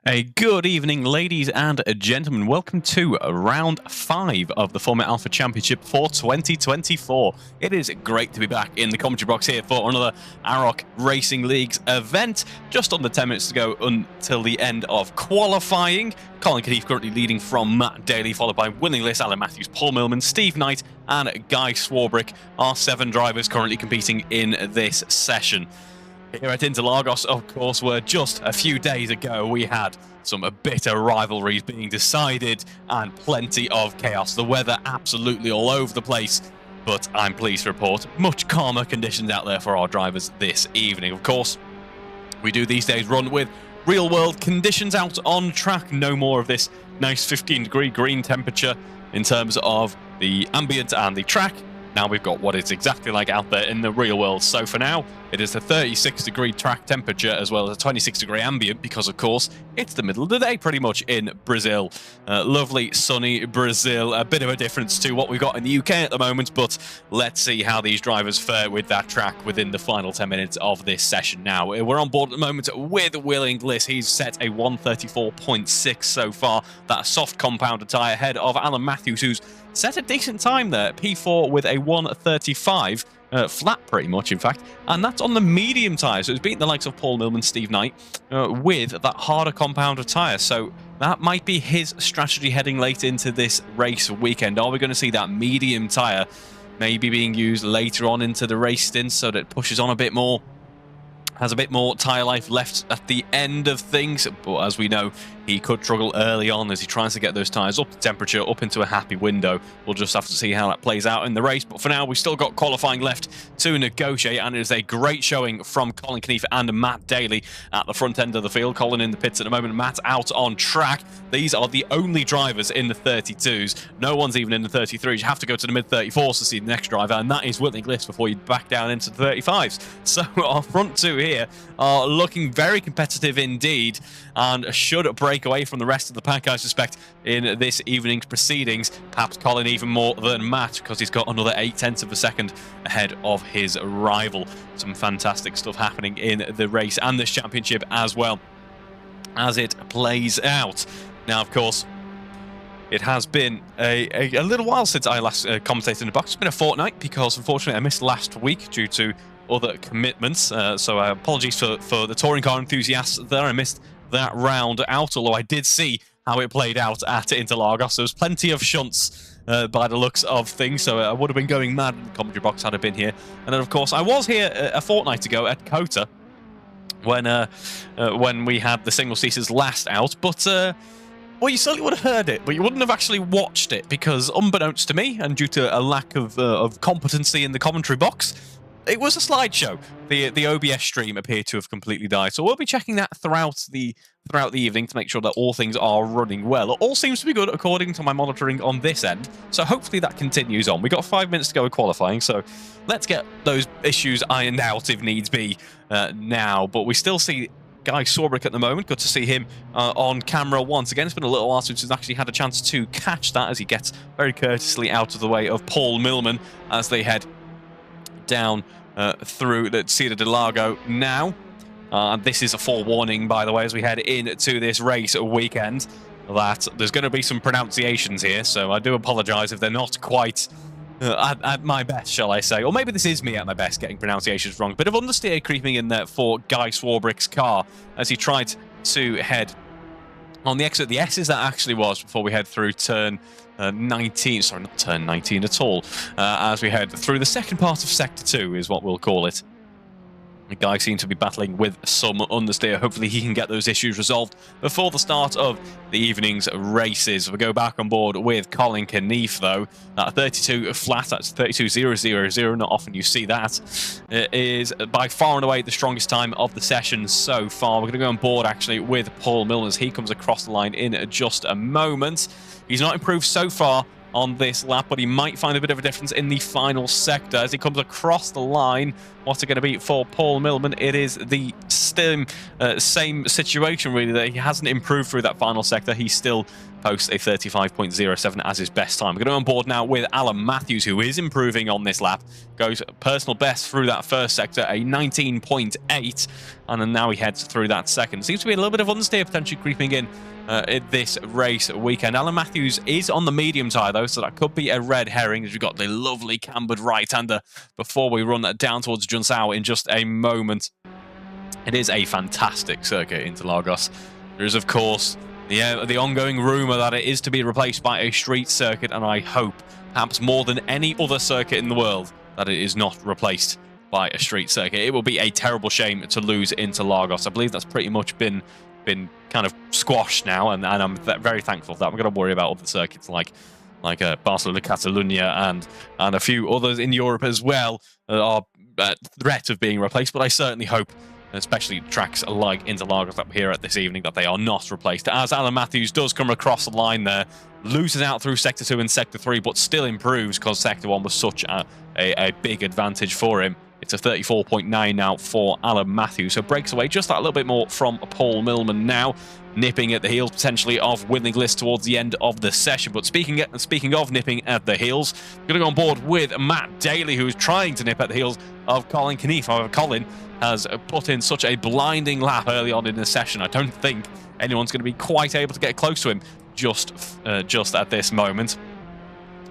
A good evening, ladies and gentlemen. Welcome to round 5 of the Formula Alpha Championship for 2024. It is great to be back in the commentary box here for another AROC Racing League's event. Just under 10 minutes to go until the end of qualifying. Colin Keneath currently leading from Matt Daly, followed by Winning List, Alan Matthews, Paul Millman, Steve Knight and Guy Swarbrick are 7 drivers currently competing in this session. Here at Interlagos, of course, where just a few days ago we had some bitter rivalries being decided and plenty of chaos. The weather absolutely all over the place, but I'm pleased to report much calmer conditions out there for our drivers this evening. Of course, we do these days run with real-world conditions out on track. No more of this nice 15-degree green temperature in terms of the ambient and the track. Now we've got what it's exactly like out there in the real world. So for now, it is a 36-degree track temperature as well as a 26-degree ambient because, of course, it's the middle of the day pretty much in Brazil. Lovely, sunny Brazil. A bit of a difference to what we've got in the UK at the moment, but let's see how these drivers fare with that track within the final 10 minutes of this session. Now, we're on board at the moment with Winning List. He's set a 134.6 so far. That soft compound tyre ahead of Alan Matthews, who's set a decent time there. P4 with a 135. Flat pretty much, in fact, and that's on the medium tyre, so it's beaten the likes of Paul Millman, Steve Knight with that harder compound tyre, so that might be his strategy heading late into this race weekend. Are we going to see that medium tyre maybe being used later on into the race stint so that it pushes on a bit more, has a bit more tyre life left at the end of things? But as we know, he could struggle early on as he tries to get those tyres up to temperature, up into a happy window. We'll just have to see how that plays out in the race. But for now, we've still got qualifying left to negotiate, and it is a great showing from Colin Keneath and Matt Daly at the front end of the field. Colin in the pits at the moment, Matt out on track. These are the only drivers in the 32s. No one's even in the 33s. You have to go to the mid-34s to see the next driver, and that is Winning List before you back down into the 35s. So our front two here are looking very competitive indeed, and should break away from the rest of the pack, I suspect, in this evening's proceedings. Perhaps Colin even more than Matt, because he's got another 0.8 of a second ahead of his rival. Some fantastic stuff happening in the race and this championship as well as it plays out. Now, of course, it has been a little while since I last commentated in the box. It's been a fortnight because, unfortunately, I missed last week due to other commitments. So apologies for the touring car enthusiasts there. I missed that round out, although I did see how it played out at Interlagos. There was plenty of shunts by the looks of things, so I would have been going mad in the commentary box had I been here. And then, of course, I was here a fortnight ago at Kota when we had the single seaters last out, but well, you certainly would have heard it, but you wouldn't have actually watched it because, unbeknownst to me, and due to a lack of competency in the commentary box, it was a slideshow. The OBS stream appeared to have completely died, so we'll be checking that throughout the evening to make sure that all things are running well. It all seems to be good according to my monitoring on this end, so hopefully that continues on. We've got 5 minutes to go with qualifying, so let's get those issues ironed out if needs be now. But we still see Guy Swarbrick at the moment. Good to see him on camera once again. It's been a little while since he's actually had a chance to catch that as he gets very courteously out of the way of Paul Millman as they head down through the Ciudad del Lago now. And this is a forewarning, by the way, as we head into this race weekend, that there's going to be some pronunciations here, so I do apologise if they're not quite at my best, shall I say. Or maybe this is me at my best, getting pronunciations wrong. Bit of understeer creeping in there for Guy Swarbrick's car as he tried to head on the exit. The S's that actually was before we head through turn 19, sorry, not turn 19 at all, as we head through the second part of Sector 2 is what we'll call it. The guy seems to be battling with some understeer. Hopefully he can get those issues resolved before the start of the evening's races. We'll go back on board with Colin Keneath, though. That 32 flat, that's 32.000. Not often you see that. It is by far and away the strongest time of the session so far. We're going to go on board, actually, with Paul Millman as he comes across the line in just a moment. He's not improved so far on this lap, but he might find a bit of a difference in the final sector as he comes across the line. What's it going to be for Paul Millman? It is the same situation, really, that he hasn't improved through that final sector. He's still posts a 35.07 as his best time. We're going to go on board now with Alan Matthews, who is improving on this lap. Goes personal best through that first sector, a 19.8, and then now he heads through that second. Seems to be a little bit of understeer potentially creeping in this race weekend. Alan Matthews is on the medium tyre though, so that could be a red herring, as we've got the lovely cambered right-hander before we run down towards Junsao in just a moment. It is a fantastic circuit, Interlagos. There is, of course, the ongoing rumour that it is to be replaced by a street circuit, and I hope, perhaps more than any other circuit in the world, that it is not replaced by a street circuit. It will be a terrible shame to lose Interlagos. I believe that's pretty much been kind of squashed now, and I'm very thankful for that. We're going to worry about other circuits like Barcelona, Catalunya, and a few others in Europe as well that are at threat of being replaced, but I certainly hope, especially tracks like Interlagos that we're here at this evening, that they are not replaced. As Alan Matthews does come across the line there, loses out through Sector 2 and Sector 3, but still improves because Sector 1 was such a big advantage for him. It's a 34.9 now for Alan Matthews, so breaks away just that little bit more from Paul Millman now, nipping at the heels potentially of Winning List towards the end of the session. But speaking of nipping at the heels, we're going to go on board with Matt Daly, who is trying to nip at the heels of Colin Knief. However, Colin has put in such a blinding lap early on in the session. I don't think anyone's going to be quite able to get close to him just at this moment.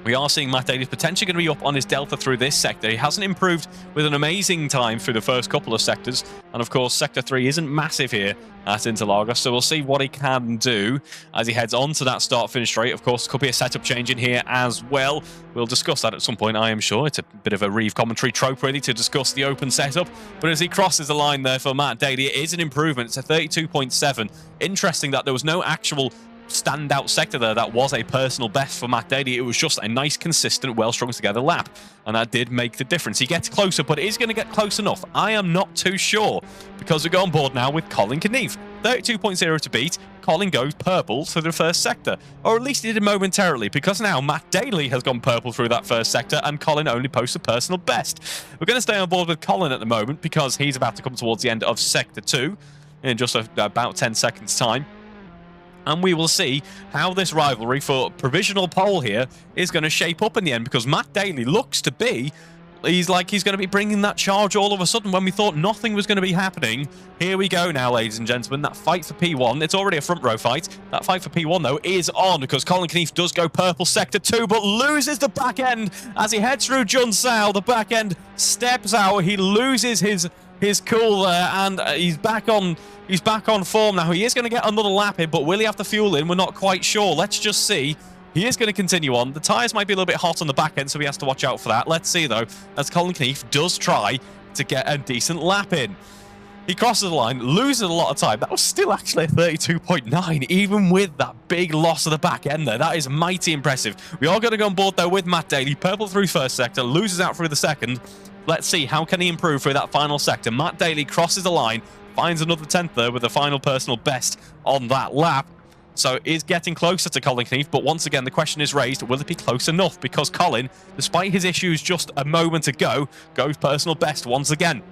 We are seeing Matt Daly potentially going to be up on his delta through this sector. He hasn't improved with an amazing time through the first couple of sectors. And of course, Sector 3 isn't massive here at Interlagos, so we'll see what he can do as he heads on to that start-finish straight. Of course, could be a setup change in here as well. We'll discuss that at some point, I am sure. It's a bit of a Reeve commentary trope, really, to discuss the open setup. But as he crosses the line there for Matt Daly, it is an improvement. It's a 32.7. Interesting that there was no actual standout sector there that was a personal best for Matt Daly. It was just a nice, consistent, well-strung together lap, and that did make the difference. He gets closer, but is going to get close enough? I am not too sure, because we go on board now with Colin Knief. 32.0 to beat. Colin goes purple through the first sector, or at least he did momentarily, because now Matt Daly has gone purple through that first sector, and Colin only posts a personal best. We're going to stay on board with Colin at the moment, because he's about to come towards the end of Sector 2 in just about 10 seconds' time. And we will see how this rivalry for provisional pole here is going to shape up in the end, because Matt Daly looks to be, he's going to be bringing that charge all of a sudden when we thought nothing was going to be happening. Here we go now, ladies and gentlemen. That fight for P1, it's already a front row fight. That fight for P1, though, is on, because Colin Knief does go purple Sector 2, but loses the back end as he heads through Junsao. The back end steps out. He loses his cool there, and he's back on form now. He is going to get another lap in, but will he have to fuel in? We're not quite sure. Let's just see. He is going to continue on. The tyres might be a little bit hot on the back end, so he has to watch out for that. Let's see, though, as Colin Knief does try to get a decent lap in. He crosses the line, loses a lot of time. That was still actually a 32.9, even with that big loss of the back end there. That is mighty impressive. We are going to go on board, though, with Matt Daly. Purple through first sector, loses out through the second. Let's see, how can he improve through that final sector? Matt Daly crosses the line, finds another 10th there with a final personal best on that lap. So is getting closer to Colin Knief, but once again, the question is raised, will it be close enough? Because Colin, despite his issues just a moment ago, goes personal best once again.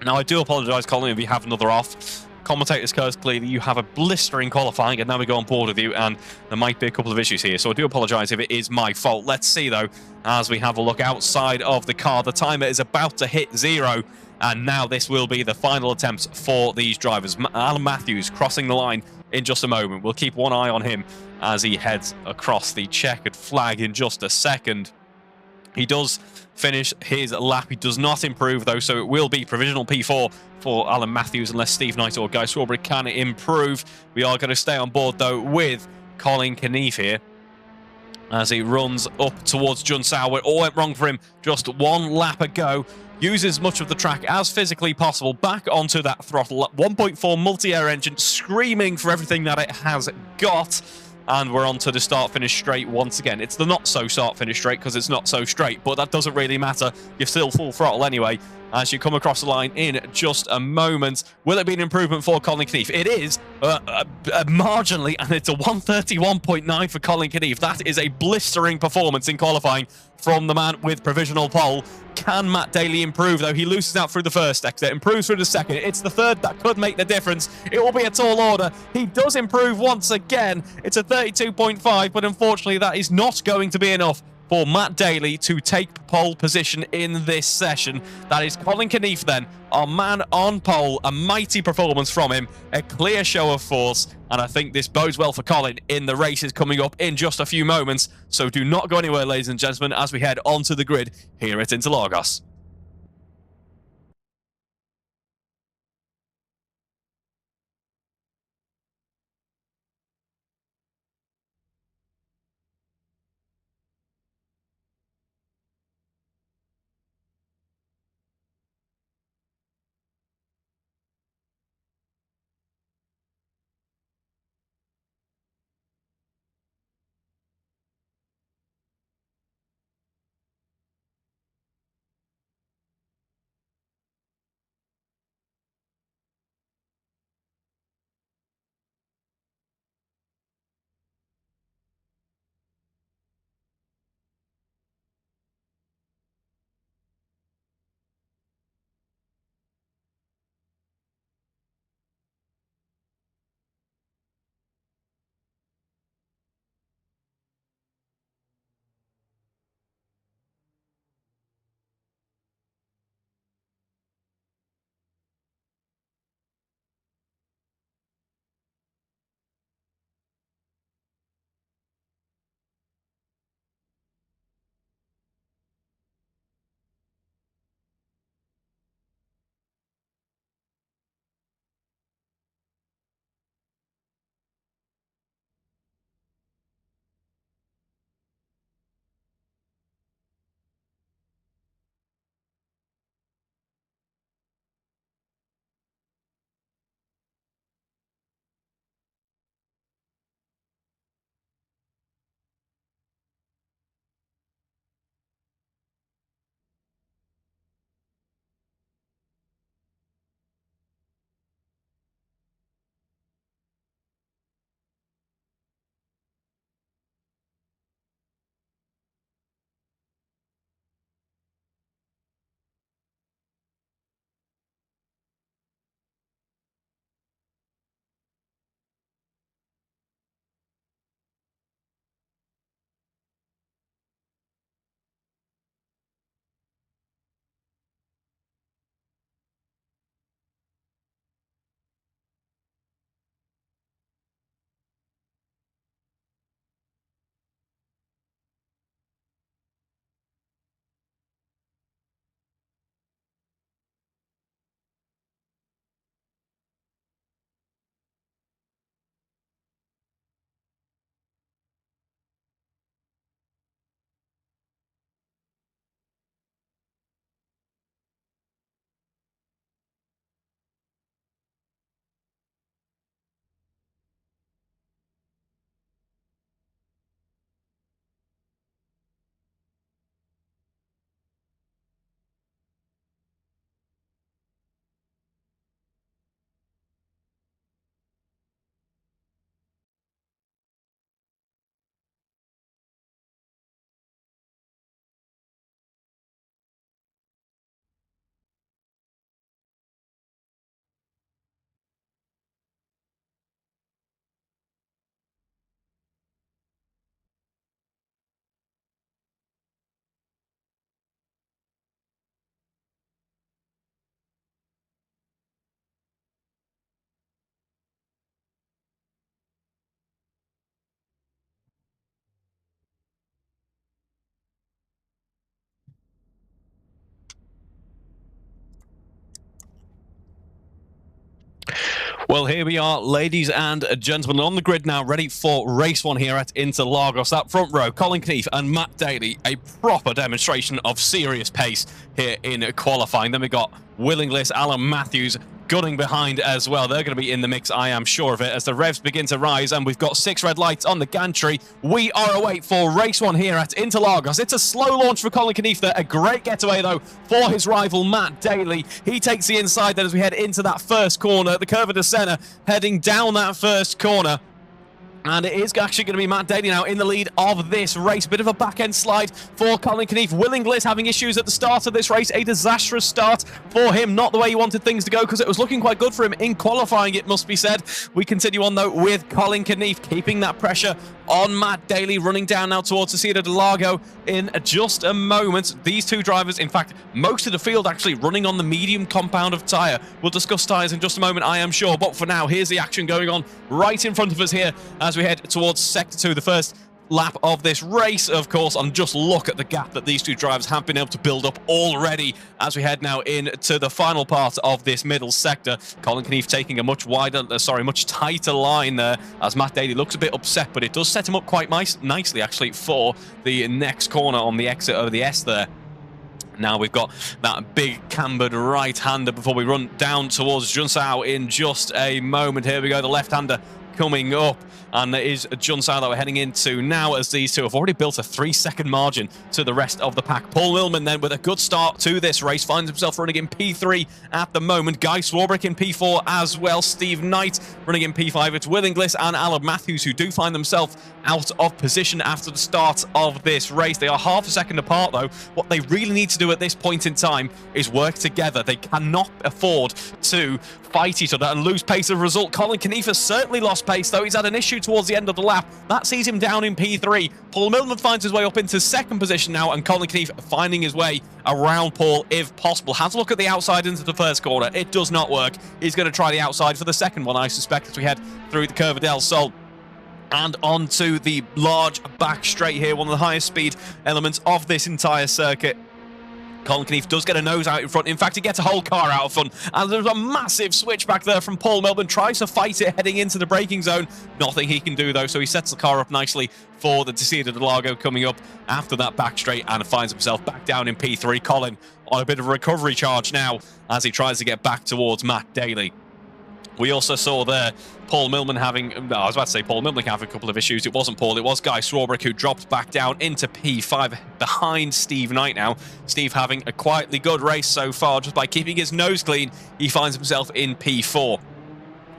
Now, I do apologise, Colin, if you have another off. Commentator's curse, clearly, you have a blistering qualifying, and now we go on board with you, and there might be a couple of issues here, so I do apologise if it is my fault. Let's see, though, as we have a look outside of the car. The timer is about to hit 0, and now this will be the final attempt for these drivers. Alan Matthews crossing the line in just a moment. We'll keep one eye on him as he heads across the checkered flag in just a second. He does finish his lap. He does not improve, though, so it will be provisional P4 for Alan Matthews unless Steve Knight or Guy Strawberry can improve. We are going to stay on board, though, with Colin Knief here as he runs up towards Junsao, where it all went wrong for him. Just one lap ago. Uses much of the track as physically possible. Back onto that throttle. 1.4 multi-air engine, screaming for everything that it has got. And we're on to the start-finish straight once again. It's the not-so start-finish straight because it's not so straight, but that doesn't really matter. You're still full throttle anyway. as you come across the line in just a moment. Will it be an improvement for Colin Knief? It is, marginally, and it's a 131.9 for Colin Knief. That is a blistering performance in qualifying from the man with provisional pole. Can Matt Daly improve, though? He loses out through the first exit, improves through the second. It's the third that could make the difference. It will be a tall order. He does improve once again. It's a 32.5, but unfortunately that is not going to be enough for Matt Daly to take pole position in this session. That is Colin Knief then, our man on pole. A mighty performance from him, a clear show of force, and I think this bodes well for Colin in the races coming up in just a few moments. So do not go anywhere, ladies and gentlemen, as we head onto the grid here at Interlagos. Well, here we are, ladies and gentlemen, on the grid now, ready for race one here at Interlagos. That front row, Colin Knief and Matt Daly, a proper demonstration of serious pace here in qualifying. Then we got Will Inglis, Alan Matthews, gunning behind as well. They're going to be in the mix, I am sure of it, as the revs begin to rise, and we've got 6 red lights on the gantry. We are away for race 1 here at Interlagos. It's a slow launch for Colin Knief there. A great getaway, though, for his rival, Matt Daly. He takes the inside then as we head into that first corner. The Curva de Senna heading down that first corner. And it is actually going to be Matt Daly now in the lead of this race. Bit of a back-end slide for Colin Knief. Will Inglis having issues at the start of this race. A disastrous start for him. Not the way he wanted things to go, because it was looking quite good for him in qualifying, it must be said. We continue on, though, with Colin Knief keeping that pressure on Matt Daly, running down now towards the Interlagos in just a moment. These two drivers, in fact, most of the field actually running on the medium compound of tyre. We'll discuss tyres in just a moment, I am sure. But for now, here's the action going on right in front of us here as we head towards Sector 2, the first lap of this race, of course, and just look at the gap that these two drivers have been able to build up already as we head now into the final part of this middle sector. Colin Knief taking a much tighter line there as Matt Daly looks a bit upset, but it does set him up quite nicely, actually, for the next corner on the exit over the S there. Now we've got that big cambered right-hander before we run down towards Junsao in just a moment. Here we go, the left-hander coming up. And it is Junsao that we're heading into now, as these two have already built a 3-second margin to the rest of the pack. Paul Millman then, with a good start to this race, finds himself running in P3 at the moment. Guy Swarbrick in P4 as well. Steve Knight running in P5. It's Will Inglis and Alan Matthews who do find themselves out of position after the start of this race. They are half a second apart, though. What they really need to do at this point in time is work together. They cannot afford to fight each other and lose pace as a result. Colin Knief has certainly lost pace, though. He's had an issue towards the end of the lap. That sees him down in P3. Paul Millman finds his way up into second position now, and Colin Knief finding his way around Paul if possible. Has a look at the outside into the first corner. It does not work. He's going to try the outside for the second one, I suspect, as we head through the Curva del Sol and onto the large back straight here, one of the highest speed elements of this entire circuit. Colin Knief does get a nose out in front. In fact, he gets a whole car out of front. And there's a massive switch back there from Paul Melbourne. Tries to fight it heading into the braking zone. Nothing he can do, though. So he sets the car up nicely for the Interlagos coming up after that back straight and finds himself back down in P3. Colin on a bit of a recovery charge now as he tries to get back towards Matt Daly. We also saw there Paul Millman having, I was about to say Paul Millman having a couple of issues. It wasn't Paul, it was Guy Swarbrick who dropped back down into P5 behind Steve Knight now. Steve having a quietly good race so far. Just by keeping his nose clean, he finds himself in P4.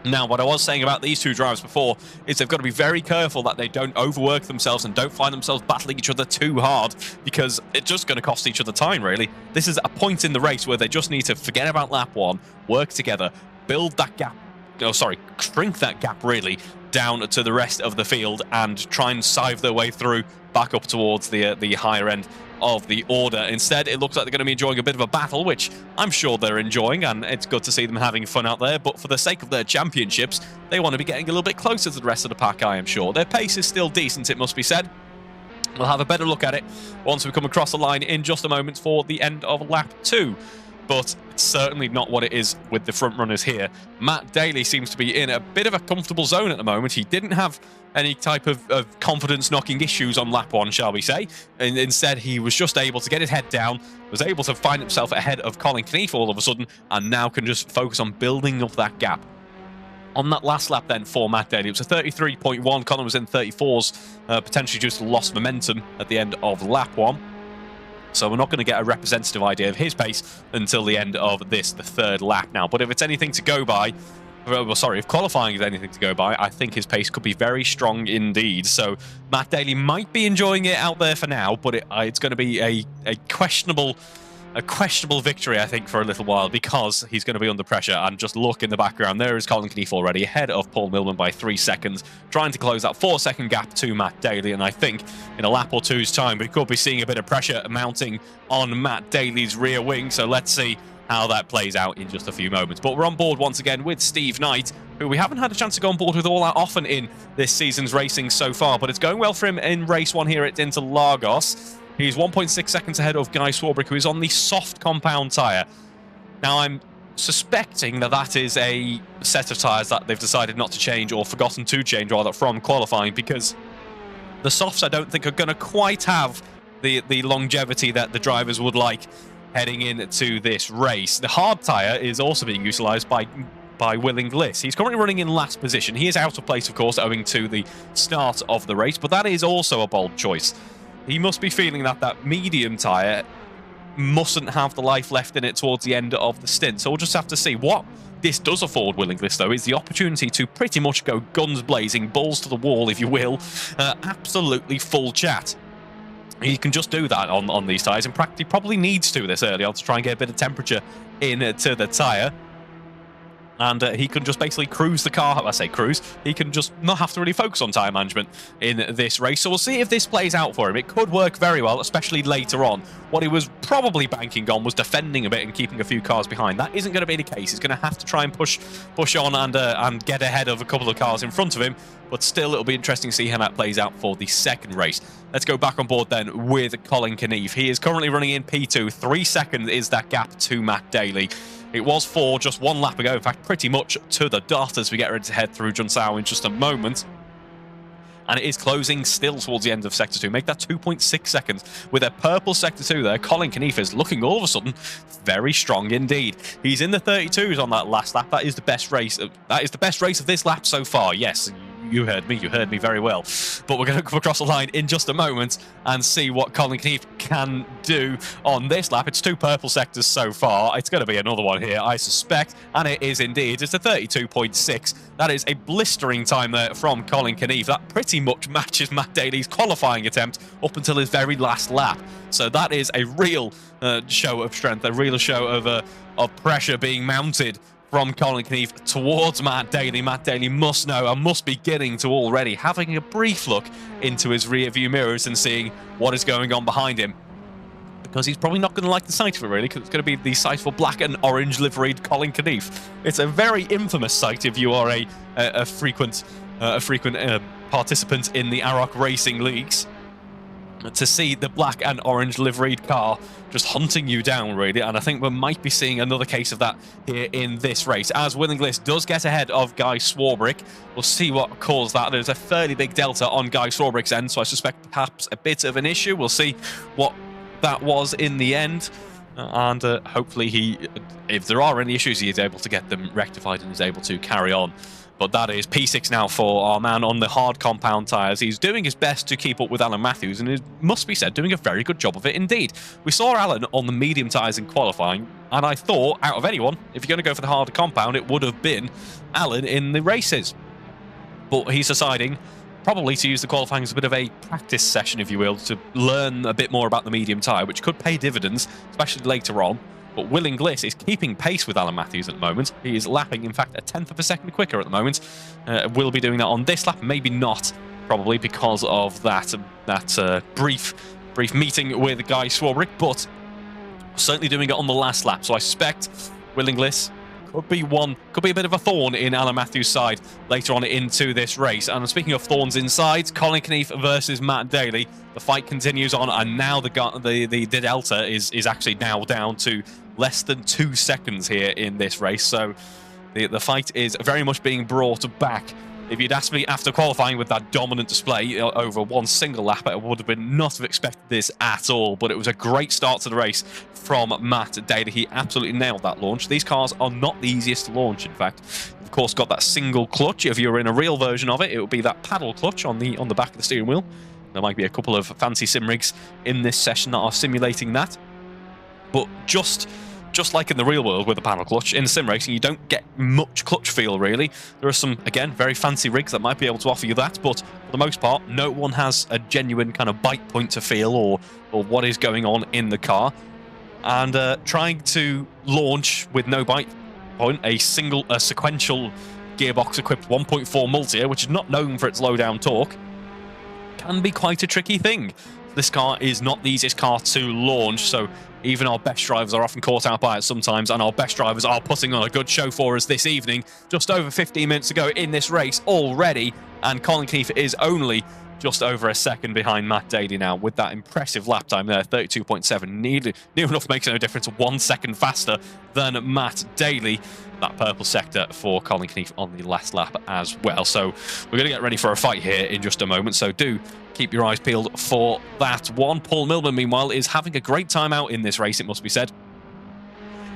Now, what I was saying about these two drivers before is they've got to be very careful that they don't overwork themselves and don't find themselves battling each other too hard, because it's just going to cost each other time, really. This is a point in the race where they just need to forget about lap 1, work together, build that gap. Shrink that gap, really, down to the rest of the field and try and sieve their way through back up towards the higher end of the order. Instead, it looks like they're going to be enjoying a bit of a battle, which I'm sure they're enjoying, and it's good to see them having fun out there. But for the sake of their championships, they want to be getting a little bit closer to the rest of the pack, I am sure. Their pace is still decent, it must be said. We'll have a better look at it once we come across the line in just a moment for the end of lap 2. But it's certainly not what it is with the front runners here. Matt Daly seems to be in a bit of a comfortable zone at the moment. He didn't have any type of confidence-knocking issues on lap 1, shall we say. And instead, he was just able to get his head down, was able to find himself ahead of Colin Knief all of a sudden, and now can just focus on building up that gap. On that last lap then for Matt Daly, it was a 33.1. Colin was in 34s, potentially due to lost momentum at the end of lap 1. So we're not going to get a representative idea of his pace until the end of this, the third lap now. But if it's anything to go by, well, sorry, if qualifying is anything to go by, I think his pace could be very strong indeed. So Matt Daly might be enjoying it out there for now, but it's going to be a questionable victory, I think, for a little while, because he's going to be under pressure. And just look in the background, there is Colin Knief already ahead of Paul Millman by 3 seconds, trying to close that 4-second gap to Matt Daly. And I think in a lap or two's time, we could be seeing a bit of pressure mounting on Matt Daly's rear wing. So let's see how that plays out in just a few moments. But we're on board once again with Steve Knight, who we haven't had a chance to go on board with all that often in this season's racing so far, but it's going well for him in race 1 here at Interlagos. He's 1.6 seconds ahead of Guy Swarbrick, who is on the soft compound tyre. Now, I'm suspecting that that is a set of tyres that they've decided not to change, or forgotten to change, rather, from qualifying, because the softs, I don't think, are going to quite have the longevity that the drivers would like heading into this race. The hard tyre is also being utilised by Willing Bliss. He's currently running in last position. He is out of place, of course, owing to the start of the race, but that is also a bold choice. He must be feeling that that medium tyre mustn't have the life left in it towards the end of the stint. So we'll just have to see. What this does afford Willing Bliss, though, is the opportunity to pretty much go guns blazing, balls to the wall, if you will, absolutely full chat. He can just do that on these tyres, and he probably needs to this early on to try and get a bit of temperature into the tyre. And he can just basically cruise the car. I say cruise. He can just not have to really focus on tyre management in this race. So we'll see if this plays out for him. It could work very well, especially later on. What he was probably banking on was defending a bit and keeping a few cars behind. That isn't going to be the case. He's going to have to try and push on and get ahead of a couple of cars in front of him. But still, it'll be interesting to see how that plays out for the second race. Let's go back on board then with Colin Knief. He is currently running in P2. 3 seconds is that gap to Matt Daly. It was 4 just 1 lap ago. In fact, pretty much to the dot as we get ready to head through Junsao in just a moment. And it is closing still towards the end of Sector 2. Make that 2.6 seconds. With a purple Sector 2 there, Colin Knief is looking all of a sudden very strong indeed. He's in the 32s on that last lap. That is the best race. That is the best race of this lap so far. Yes, you heard me very well. But we're going to come across the line in just a moment and see what Colin Knief can do on this lap. It's 2 purple sectors so far. It's going to be another one here, I suspect, and it is indeed. It's a 32.6. That is a blistering time there from Colin Knief. That pretty much matches Matt Daly's qualifying attempt up until his very last lap. So that is a real show of strength, a real show of pressure being mounted from Colin Knief towards Matt Daly. Matt Daly must know and must be getting to already having a brief look into his rear view mirrors and seeing what is going on behind him, because he's probably not going to like the sight of it, really, because it's going to be the sight for black and orange liveried Colin Knief. It's a very infamous sight if you are a frequent participant in the AROC racing leagues, to see the black and orange liveried car just hunting you down, really. And I think we might be seeing another case of that here in this race, as Willing Bliss does get ahead of Guy Swarbrick. We'll see what caused that. There's a fairly big delta on Guy Swarbrick's end, so I suspect perhaps a bit of an issue. We'll see what that was in the end. And hopefully if there are any issues, he is able to get them rectified and is able to carry on. But that is P6 now for our man on the hard compound tyres. He's doing his best to keep up with Alan Matthews, and it must be said, doing a very good job of it indeed. We saw Alan on the medium tyres in qualifying, and I thought, out of anyone, if you're going to go for the harder compound, it would have been Alan in the races. But he's deciding probably to use the qualifying as a bit of a practice session, if you will, to learn a bit more about the medium tyre, which could pay dividends, especially later on. But Willing Bliss is keeping pace with Alan Matthews at the moment. He is lapping, in fact, a 1/10 of a second quicker at the moment. Will be doing that on this lap, maybe not, probably because of that brief meeting with Guy Swarbrick, but certainly doing it on the last lap. So I suspect Willing Bliss could be a bit of a thorn in Alan Matthews' side later on into this race. And speaking of thorns inside, Colin Knief versus Matt Daly. The fight continues on, and now the delta is actually now down to less than 2 seconds here in this race. So the fight is very much being brought back. If you'd asked me after qualifying with that dominant display over one single lap, I would have been not have expected this at all. But it was a great start to the race from Matt Daly. He absolutely nailed that launch. These cars are not the easiest to launch, in fact. Of course, got that single clutch. If you're in a real version of it, it would be that paddle clutch on the back of the steering wheel. There might be a couple of fancy sim rigs in this session that are simulating that. But just like in the real world with a paddle clutch, in sim racing, you don't get much clutch feel, really. There are some, again, very fancy rigs that might be able to offer you that, but for the most part, no one has a genuine kind of bite point to feel or what is going on in the car. And trying to launch with no bite point a sequential gearbox-equipped 1.4 multi, which is not known for its low-down torque, can be quite a tricky thing. This car is not the easiest car to launch, so even our best drivers are often caught out by it sometimes, and our best drivers are putting on a good show for us this evening. Just over 15 minutes to go in this race already, and Colin Knief is only just over a second behind Matt Daly now with that impressive lap time there, 32.7. Near enough makes no difference, 1 second faster than Matt Daly. That purple sector for Colin Knief on the last lap as well. So we're going to get ready for a fight here in just a moment, so do keep your eyes peeled for that one. Paul Milburn, meanwhile, is having a great time out in this race, it must be said.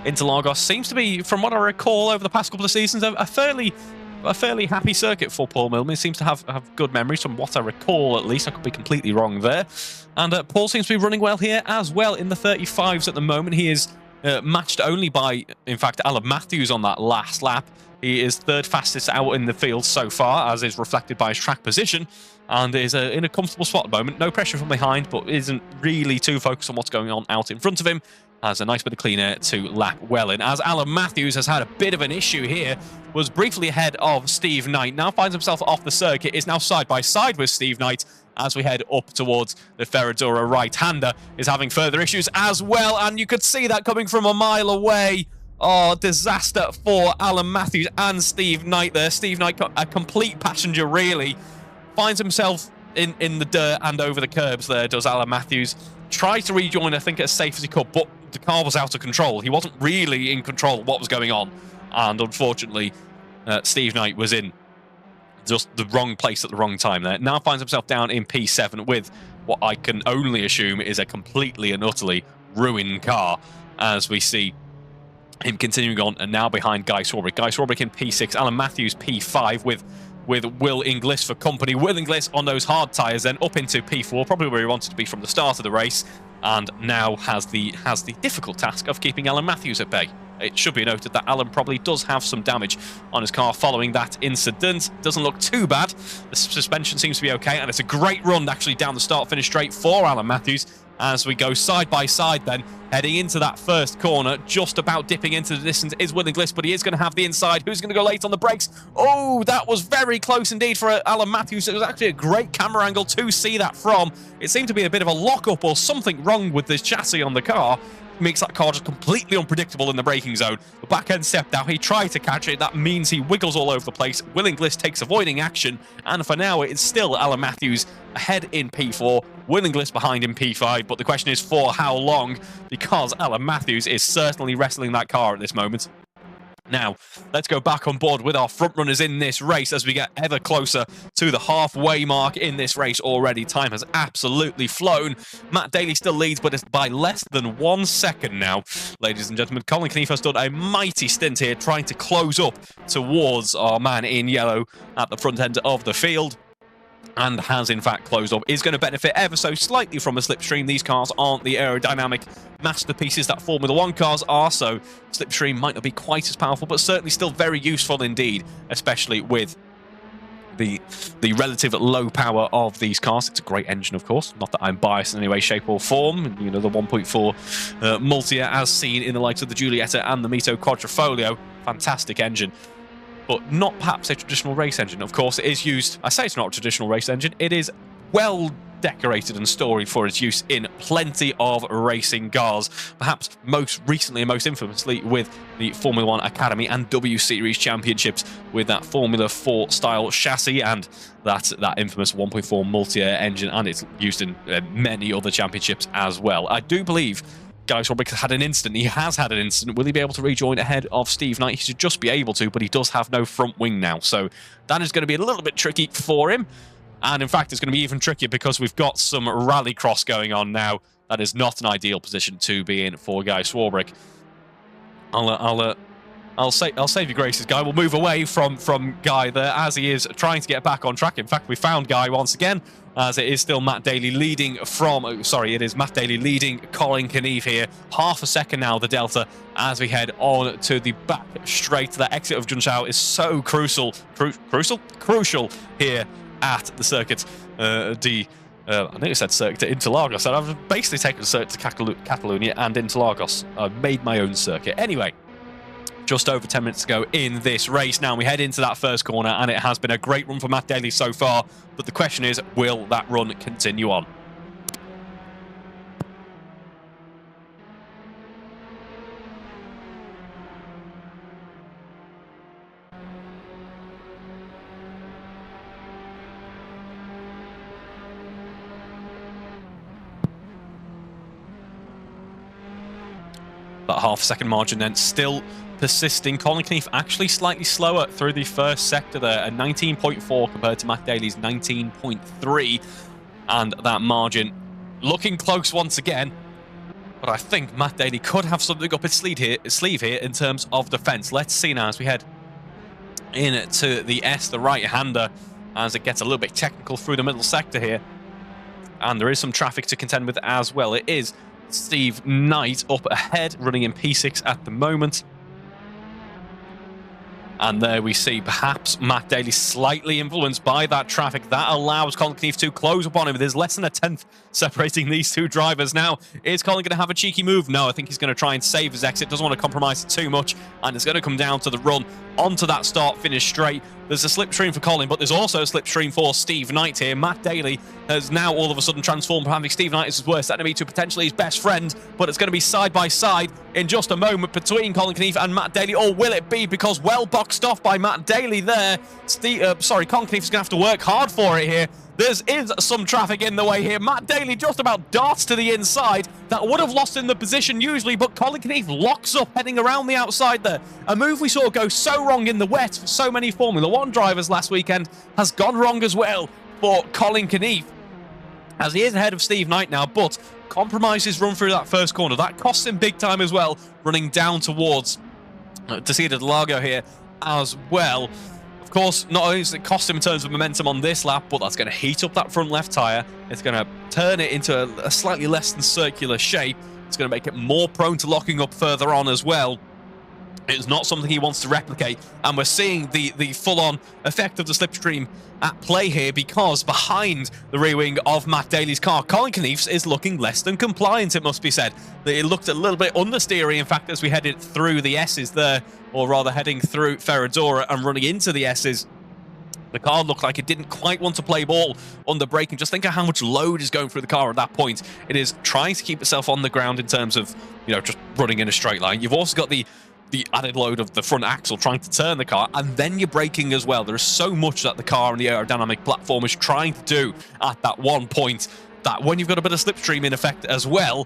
Interlagos seems to be, from what I recall over the past couple of seasons, a fairly happy circuit for Paul Millman. Seems to have good memories from what I recall, at least. I could be completely wrong there. And Paul seems to be running well here as well in the 35s at the moment. He is matched only by, in fact, Alan Matthews on that last lap. He is third fastest out in the field so far, as is reflected by his track position, and is in a comfortable spot at the moment. No pressure from behind, but isn't really too focused on what's going on out in front of him. Has a nice bit of clean air to lap well in. As Alan Matthews has had a bit of an issue here, was briefly ahead of Steve Knight, now finds himself off the circuit, is now side by side with Steve Knight as we head up towards the Ferradura right-hander, is having further issues as well, and you could see that coming from a mile away. Oh, disaster for Alan Matthews and Steve Knight there. Steve Knight, a complete passenger, really. Finds himself in the dirt and over the curbs there, does Alan Matthews. Tries to rejoin, I think, as safe as he could, but the car was out of control. He wasn't really in control of what was going on. And unfortunately, Steve Knight was in just the wrong place at the wrong time there. Now finds himself down in P7 with what I can only assume is a completely and utterly ruined car, as we see him continuing on, and now behind Guy Swarbrick. Guy Swarbrick in P6, Alan Matthews P5 with Will Inglis for company. Will Inglis on those hard tyres, then up into P4, probably where he wanted to be from the start of the race, and now has the difficult task of keeping Alan Matthews at bay. It should be noted that Alan probably does have some damage on his car following that incident. Doesn't look too bad. The suspension seems to be okay, and it's a great run actually down the start-finish straight for Alan Matthews as we go side by side then, heading into that first corner. Just about dipping into the distance is Will Inglis, but he is going to have the inside. Who's going to go late on the brakes? Oh, that was very close indeed for Alan Matthews. It was actually a great camera angle to see that from. It seemed to be a bit of a lock-up or something wrong with this chassis on the car. Makes that car just completely unpredictable in the braking zone. The back end stepped out. He tried to catch it. That means he wiggles all over the place. Will Inglis takes avoiding action. And for now, it's still Alan Matthews ahead in P4. Will Inglis behind in P5. But the question is for how long? Because Alan Matthews is certainly wrestling that car at this moment. Now, let's go back on board with our front runners in this race as we get ever closer to the halfway mark in this race already. Time has absolutely flown. Matt Daly still leads, but it's by less than 1 second now. Ladies and gentlemen, Colin Knief has done a mighty stint here trying to close up towards our man in yellow at the front end of the field, and has in fact closed up. Is going to benefit ever so slightly from a slipstream. These cars aren't the aerodynamic masterpieces that Formula 1 cars are, so slipstream might not be quite as powerful, but certainly still very useful indeed, especially with the relative low power of these cars. It's a great engine, of course. Not that I'm biased in any way, shape or form. You know, the 1.4 Multia, as seen in the likes of the Giulietta and the Mito Quadrifoglio. Fantastic engine, but not perhaps a traditional race engine. Of course, it is used, I say it's not a traditional race engine, it is well decorated and storied for its use in plenty of racing cars, perhaps most recently and most infamously with the Formula 1 Academy and W Series championships with that Formula 4 style chassis and that infamous 1.4 Multi-Air engine, and it's used in many other championships as well. I do believe Guy Swarbrick has had an incident. He has had an incident. Will he be able to rejoin ahead of Steve Knight? He should just be able to, but he does have no front wing now. So that is going to be a little bit tricky for him. And in fact, it's going to be even trickier because we've got some rallycross going on now. That is not an ideal position to be in for Guy Swarbrick. I'll save you graces, Guy. We'll move away from Guy there as he is trying to get back on track. In fact, we found Guy once again, as it is still Matt Daly leading it is Matt Daly leading Colin Knief here. Half a second now, the delta, as we head on to the back straight. That exit of Junshao is so crucial here at the circuit. I think it said circuit to Interlagos. I've basically taken the circuit to Catalonia and Interlagos. I've made my own circuit. Anyway, just over 10 minutes to go in this race. Now we head into that first corner, and it has been a great run for Matt Daly so far, but the question is, will that run continue on? That half-second margin then still persisting. Colin Knief actually slightly slower through the first sector there, a 19.4 compared to Matt Daly's 19.3, and that margin looking close once again. But I think Matt Daly could have something up his sleeve here in terms of defense. Let's see now as we head into the S, the right-hander, as it gets a little bit technical through the middle sector here. And there is some traffic to contend with as well. It is Steve Knight up ahead, running in P6 at the moment. And there we see perhaps Matt Daly slightly influenced by that traffic. That allows Colin Knief to close upon him. There's less than a tenth separating these two drivers now. Is Colin going to have a cheeky move? No, I think he's going to try and save his exit. Doesn't want to compromise it too much. And it's going to come down to the run onto that start-finish straight. There's a slipstream for Colin, but there's also a slipstream for Steve Knight here. Matt Daly has now all of a sudden transformed from having Steve Knight as his worst enemy to potentially his best friend, but it's going to be side by side in just a moment between Colin Knief and Matt Daly, or will it be? Because well boxed off by Matt Daly there. Colin Knief is going to have to work hard for it here. There is some traffic in the way here. Matt Daly just about darts to the inside. That would have lost him the position usually, but Colin Knief locks up heading around the outside there. A move we saw go so wrong in the wet for so many Formula 1 drivers last weekend has gone wrong as well for Colin Knief, as he is ahead of Steve Knight now, but compromises run through that first corner. That costs him big time as well, running down towards Interlagos here as well. Of course, not only does it cost him in terms of momentum on this lap, but that's going to heat up that front left tyre. It's going to turn it into a slightly less than circular shape. It's going to make it more prone to locking up further on as well. It's not something he wants to replicate, and we're seeing the full-on effect of the slipstream at play here, because behind the rear wing of Matt Daly's car, Colin Knief's is looking less than compliant, it must be said. It looked a little bit understeery, in fact, as we headed through the S's there, or rather heading through Ferradura and running into the S's. The car looked like it didn't quite want to play ball under braking. Just think of how much load is going through the car at that point. It is trying to keep itself on the ground in terms of, just running in a straight line. You've also got the added load of the front axle trying to turn the car, and then you're braking as well. There is so much that the car and the aerodynamic platform is trying to do at that one point, that when you've got a bit of slipstream in effect as well,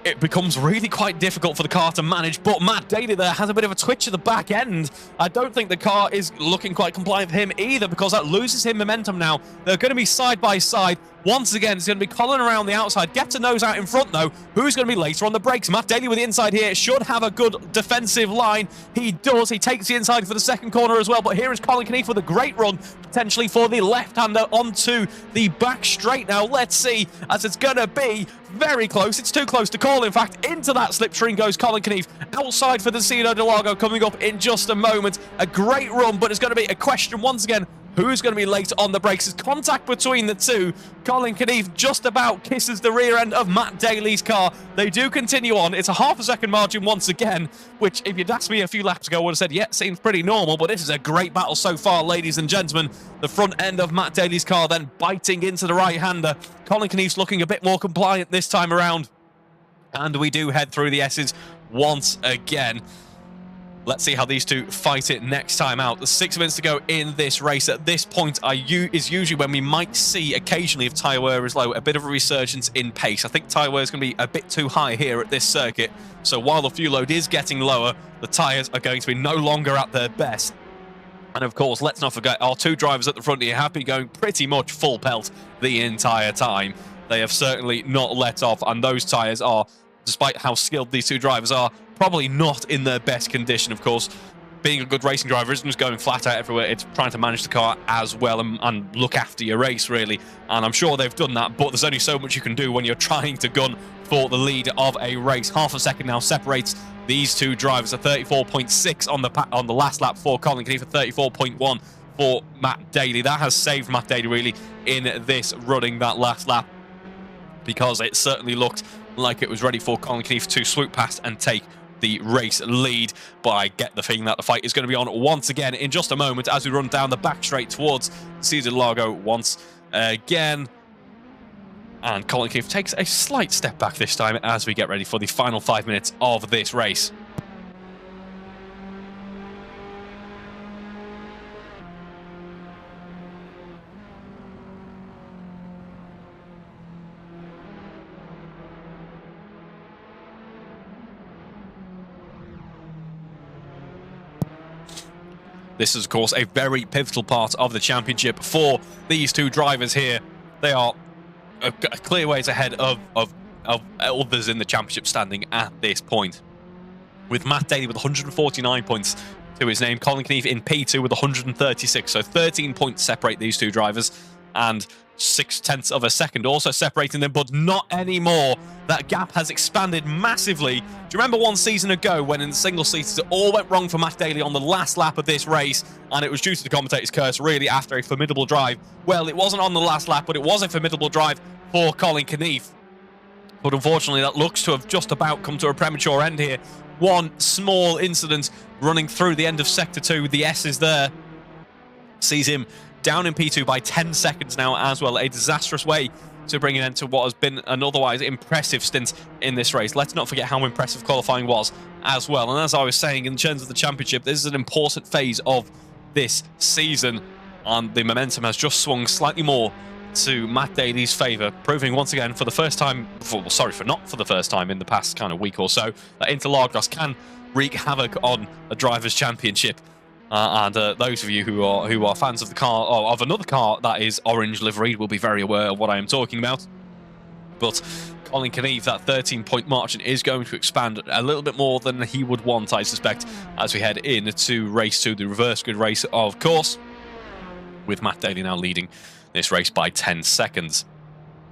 it becomes really quite difficult for the car to manage. But Matt Daly there has a bit of a twitch at the back end. I don't think the car is looking quite compliant for him either, because that loses him momentum now. They're going to be side by side. Once again, it's going to be Colin around the outside. Gets a nose out in front, though. Who's going to be later on the brakes? Matt Daly with the inside here should have a good defensive line. He does. He takes the inside for the second corner as well. But here is Colin Knief with a great run, potentially for the left-hander onto the back straight now. Let's see, as it's going to be very close. It's too close to call, in fact. Into that slipstream goes Colin Knief. Outside for the Interlagos coming up in just a moment. A great run, but it's going to be a question once again. Who's going to be late on the brakes? There's contact between the two. Colin Knief just about kisses the rear end of Matt Daly's car. They do continue on. It's a half a second margin once again, which if you'd asked me a few laps ago, I would have said, yeah, seems pretty normal, but this is a great battle so far, ladies and gentlemen. The front end of Matt Daly's car then biting into the right-hander. Colin Knief's looking a bit more compliant this time around. And we do head through the S's once again. Let's see how these two fight it next time out. There's 6 minutes to go in this race. At this point is usually when we might see, occasionally, if tyre wear is low, a bit of a resurgence in pace. I think tyre wear is going to be a bit too high here at this circuit. So while the fuel load is getting lower, the tyres are going to be no longer at their best. And of course, let's not forget, our two drivers at the front here have been going pretty much full pelt the entire time. They have certainly not let off, and those tyres are, despite how skilled these two drivers are, probably not in their best condition. Of course, being a good racing driver isn't just going flat out everywhere. It's trying to manage the car as well and look after your race, really. And I'm sure they've done that, but there's only so much you can do when you're trying to gun for the lead of a race. Half a second now separates these two drivers. A 34.6 on the last lap for Colin Knief, a 34.1 for Matt Daly. That has saved Matt Daly, really, in this running that last lap, because it certainly looked like it was ready for Colin Knief to swoop past and take the race lead. But I get the feeling that the fight is going to be on once again in just a moment as we run down the back straight towards Interlagos once again. And Colin Knief takes a slight step back this time as we get ready for the final 5 minutes of this race. This is, of course, a very pivotal part of the championship for these two drivers here. They are a clear ways ahead of of others in the championship standing at this point. With Matt Daly with 149 points to his name, Colin Knief in P2 with 136. So 13 points separate these two drivers, and 0.6 of a second also separating them, but not anymore. That gap has expanded massively. Do you remember one season ago when in the single seats it all went wrong for Matt Daly on the last lap of this race, and it was due to the commentator's curse really after a formidable drive? Well, it wasn't on the last lap, but it was a formidable drive for Colin Knief. But unfortunately, that looks to have just about come to a premature end here. One small incident running through the end of Sector 2. The S is there. Sees him down in P2 by 10 seconds now as well. A disastrous way to bring an end to what has been an otherwise impressive stint in this race. Let's not forget how impressive qualifying was as well. And as I was saying, in terms of the championship, this is an important phase of this season. And the momentum has just swung slightly more to Matt Daly's favour, proving once again for the first time, not for the first time in the past kind of week or so, that Interlagos can wreak havoc on a driver's championship. And those of you who are fans of the car, or of another car that is orange liveried, will be very aware of what I am talking about. But Colin Knief, that 13-point margin is going to expand a little bit more than he would want, I suspect, as we head into race 2, the reverse grid race, of course, with Matt Daly now leading this race by 10 seconds.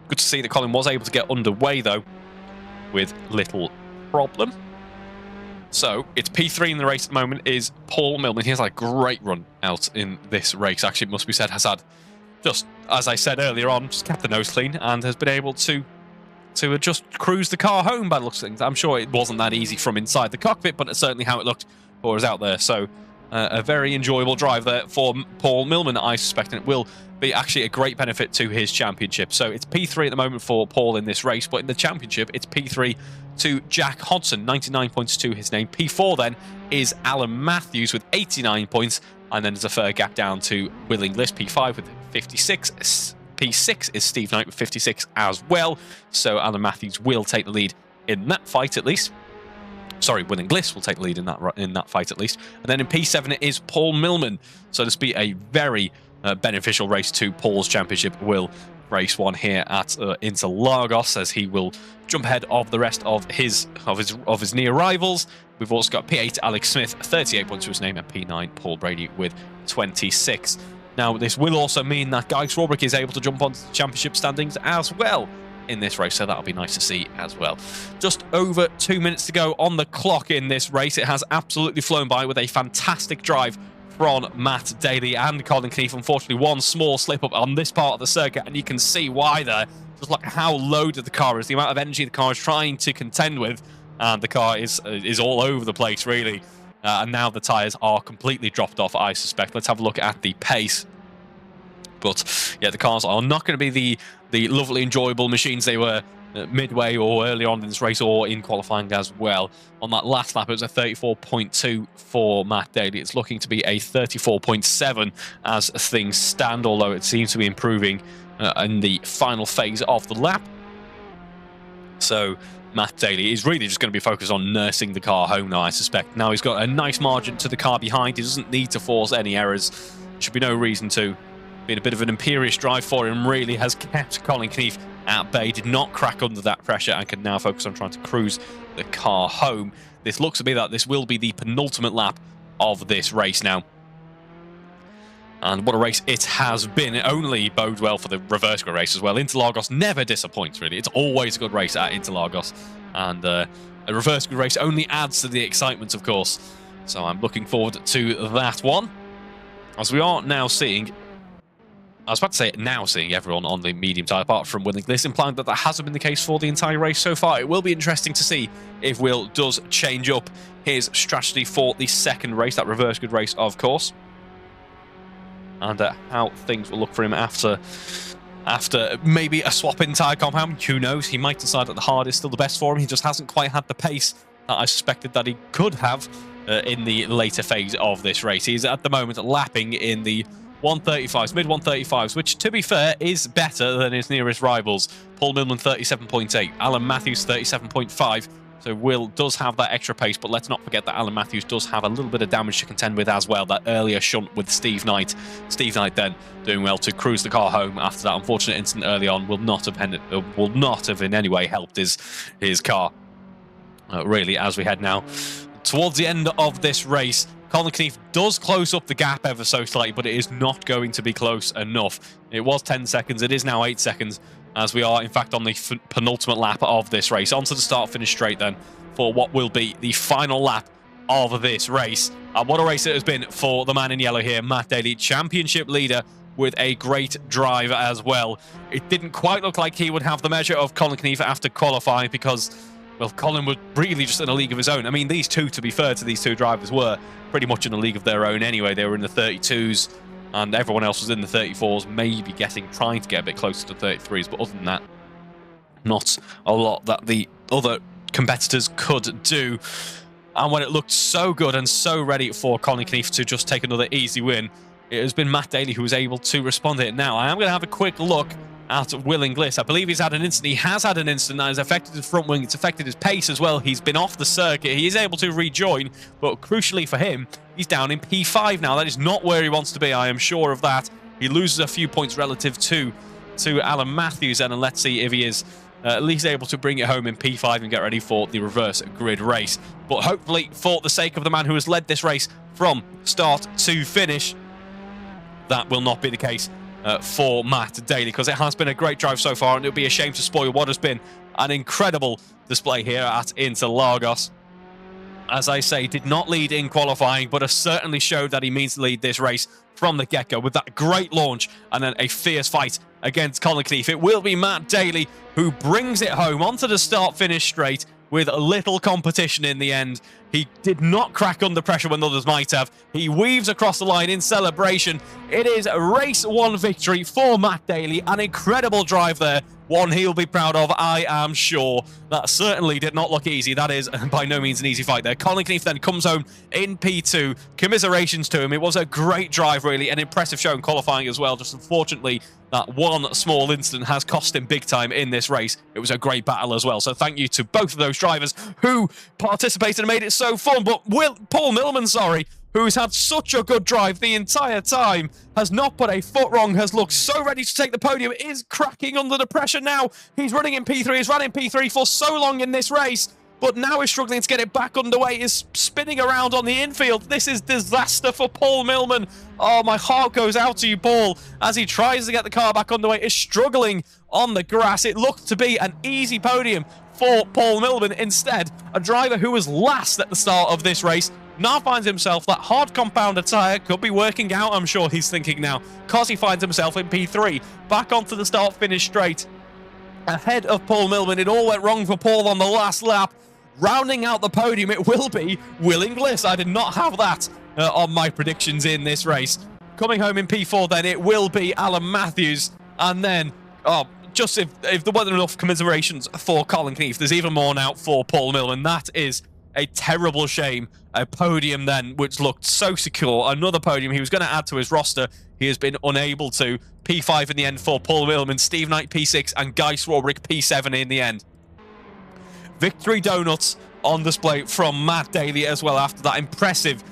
Good to see that Colin was able to get underway, though, with little problem. So, it's P3 in the race at the moment is Paul Millman. He has a great run out in this race. Actually, it must be said, has had, just as I said earlier on, just kept the nose clean and has been able to just cruise the car home by the looks of things. I'm sure it wasn't that easy from inside the cockpit, but it's certainly how it looked for us out there. So, a very enjoyable drive there for Paul Millman, I suspect, and it will be actually a great benefit to his championship. So it's P3 at the moment for Paul in this race, but in the championship, it's P3 to Jack Hodson, 99 points to his name. P4 then is Alan Matthews with 89 points, and then there's a fair gap down to Will Inglis, P5 with 56. P6 is Steve Knight with 56 as well. So Alan Matthews will take the lead in that fight at least. Sorry, Will Inglis will take the lead in that fight at least. And then in P7 it is Paul Millman. So this will be a very beneficial race to Paul's championship. Will race 1 here at Interlagos, as he will jump ahead of the rest of his near rivals. We've also got P8 Alex Smith, 38 points to his name, and P9 Paul Brady with 26. Now this will also mean that Guy Swarbrick is able to jump onto the championship standings as well in this race, so that'll be nice to see as well. Just over 2 minutes to go on the clock in this race. It has absolutely flown by with a fantastic drive from Matt Daly and Colin Knief. Unfortunately, one small slip up on this part of the circuit, and you can see why there. Just like how loaded the car is, the amount of energy the car is trying to contend with, and the car is all over the place, really. And now the tyres are completely dropped off, I suspect. Let's have a look at the pace. But yeah, the cars are not going to be the lovely, enjoyable machines they were midway or early on in this race, or in qualifying as well. On that last lap, it was a 34.2 for Matt Daly. It's looking to be a 34.7 as things stand, although it seems to be improving in the final phase of the lap. So Matt Daly is really just going to be focused on nursing the car home now, I suspect. Now he's got a nice margin to the car behind. He doesn't need to force any errors. There should be no reason to. Been a bit of an imperious drive for him, really has kept Colin Knief at bay, did not crack under that pressure, and can now focus on trying to cruise the car home. This looks to be that this will be the penultimate lap of this race now. And what a race it has been. It only bodes well for the reverse grid race as well. Interlagos never disappoints, really. It's always a good race at Interlagos. And a reverse grid race only adds to the excitement, of course. So I'm looking forward to that one. As we are now seeing... I was about to say now seeing everyone on the medium tyre, apart from Will Inglis, implying that hasn't been the case for the entire race so far. It will be interesting to see if Will does change up his strategy for the second race, that reverse grid race, of course. And how things will look for him after maybe a swap in tyre compound. Who knows? He might decide that the hard is still the best for him. He just hasn't quite had the pace that I suspected that he could have in the later phase of this race. He's at the moment lapping in the 135s, mid 135s, which, to be fair, is better than his nearest rivals. Paul Millman 37.8, Alan Matthews 37.5, So Will does have that extra pace, but let's not forget that Alan Matthews does have a little bit of damage to contend with as well. That earlier shunt with Steve Knight. Steve Knight then doing well to cruise the car home after that unfortunate incident early on will not have in any way helped his car. Really, as we head now towards the end of this race, Colin Knief does close up the gap ever so slightly, but it is not going to be close enough. It was 10 seconds. It is now 8 seconds, as we are, in fact, on the penultimate lap of this race. Onto the start-finish straight, then, for what will be the final lap of this race. What a race it has been for the man in yellow here, Matt Daly, championship leader, with a great drive as well. It didn't quite look like he would have the measure of Colin Knief after qualifying because, well, Colin was really just in a league of his own. I mean, these two, to be fair to these two drivers, were pretty much in a league of their own anyway. They were in the 32s, and everyone else was in the 34s, maybe trying to get a bit closer to 33s, but other than that, not a lot that the other competitors could do. And when it looked so good and so ready for Colin Knief to just take another easy win, it has been Matt Daly who was able to respond to it. Now, I am going to have a quick look at Will Inglis. I believe he's had an incident. He has had an incident that has affected his front wing. It's affected his pace as well. He's been off the circuit. He is able to rejoin, but crucially for him, he's down in P5 now. That is not where he wants to be. I am sure of that. He loses a few points relative to Alan Matthews, and let's see if he is at least able to bring it home in P5 and get ready for the reverse grid race. But hopefully, for the sake of the man who has led this race from start to finish, that will not be the case for Matt Daly, because it has been a great drive so far, and it would be a shame to spoil what has been an incredible display here at Interlagos. As I say, did not lead in qualifying, but has certainly showed that he means to lead this race from the get-go with that great launch and then a fierce fight against Colin Knief. It will be Matt Daly who brings it home onto the start-finish straight with little competition in the end. He did not crack under pressure when others might have. He weaves across the line in celebration. It is a race 1 victory for Matt Daly. An incredible drive there. One he'll be proud of, I am sure. That certainly did not look easy. That is by no means an easy fight there. Colin Knief then comes home in P2. Commiserations to him. It was a great drive, really. An impressive show in qualifying as well. Just unfortunately, that one small incident has cost him big time in this race. It was a great battle as well. So thank you to both of those drivers who participated and made it so fun. But Paul Millman, who's had such a good drive the entire time, has not put a foot wrong, has looked so ready to take the podium, is cracking under the pressure now. He's running in P3, he's run in P3 for so long in this race, but now is struggling to get it back underway, is spinning around on the infield. This is disaster for Paul Millman. Oh, my heart goes out to you, Paul, as he tries to get the car back underway, is struggling on the grass. It looked to be an easy podium for Paul Millman. Instead, a driver who was last at the start of this race now finds himself that hard compounder tyre could be working out, I'm sure he's thinking now, because he finds himself in P3, back onto the start-finish straight, ahead of Paul Millman. It all went wrong for Paul on the last lap. Rounding out the podium, it will be Will Inglis. I did not have that on my predictions in this race. Coming home in P4, then, it will be Alan Matthews. And then, just if there wasn't enough commiserations for Colin Knief, there's even more now for Paul Millman. That is a terrible shame. A podium then, which looked so secure. Another podium he was going to add to his roster. He has been unable to. P5 in the end for Paul Millman. Steve Knight P6 and Guy Swarbrick P7 in the end. Victory donuts on display from Matt Daly as well after that impressive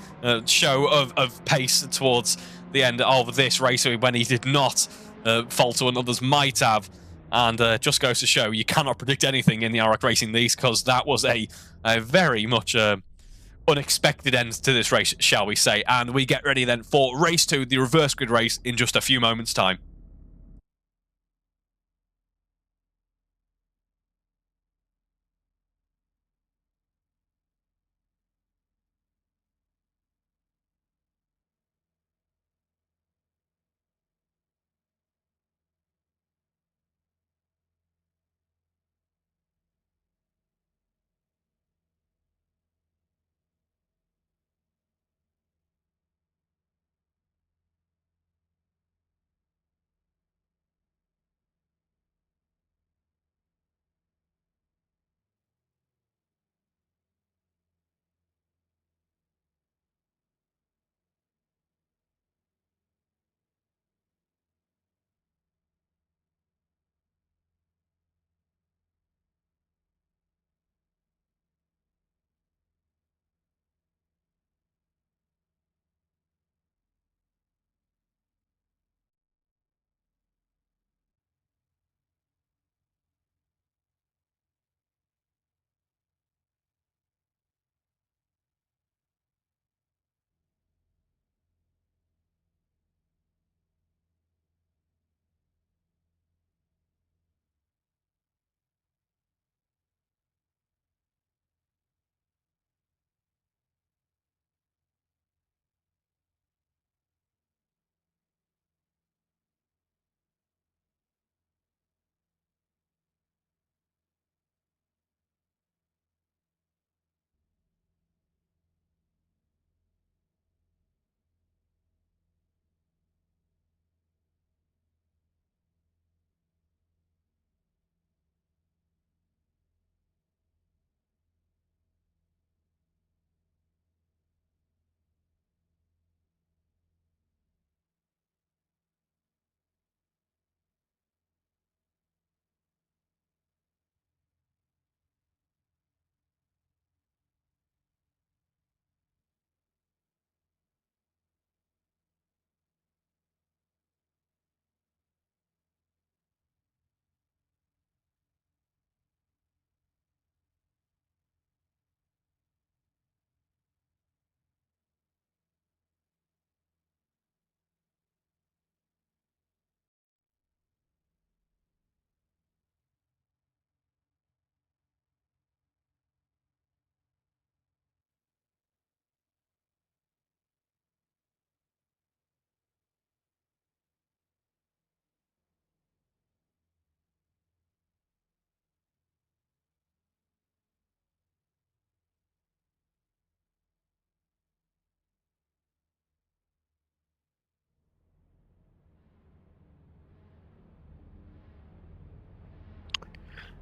show of pace towards the end of this race when he did not falter when others might have. And just goes to show you cannot predict anything in the AROC Racing Leagues, because that was a very much unexpected end to this race, shall we say. And we get ready then for race 2, the reverse grid race, in just a few moments' time.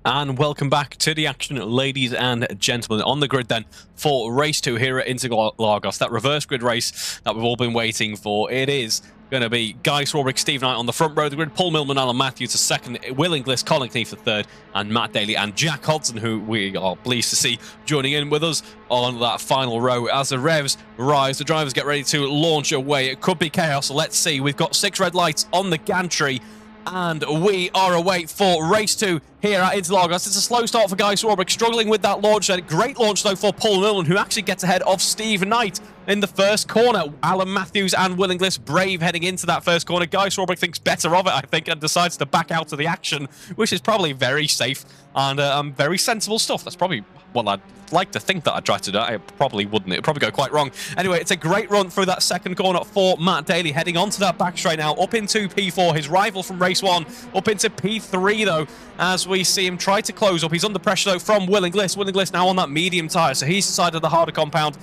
And welcome back to the action, ladies and gentlemen. On the grid then for race 2 here at Interlagos, that reverse grid race that we've all been waiting for. It is going to be Guy Swarbrick, Steve Knight on the front row of the grid, Paul Millman, Alan Matthews to second, Will Inglis, Colin Knief for third, and Matt Daly and Jack Hodson, who we are pleased to see joining in with us on that final row. As the revs rise, the drivers get ready to launch away. It could be chaos, so let's see. We've got 6 red lights on the gantry, and we are away for race 2 here at Interlagos. It's a slow start for Guy Swarbrick, struggling with that launch. A great launch, though, for Paul Millman, who actually gets ahead of Steve Knight in the first corner. Alan Matthews and Will Inglis brave heading into that first corner. Guy Swarbrick thinks better of it, I think, and decides to back out of the action, which is probably very safe and very sensible stuff. That's probably, well, I'd like to think that I'd try to do that. I probably wouldn't. It'd probably go quite wrong. Anyway, it's a great run through that second corner for Matt Daly, heading onto that back straight now, up into P4, his rival from race 1, up into P3, though, as we see him try to close up. He's under pressure, though, from Will Inglis. Will Inglis now on that medium tyre, so he's decided the harder compound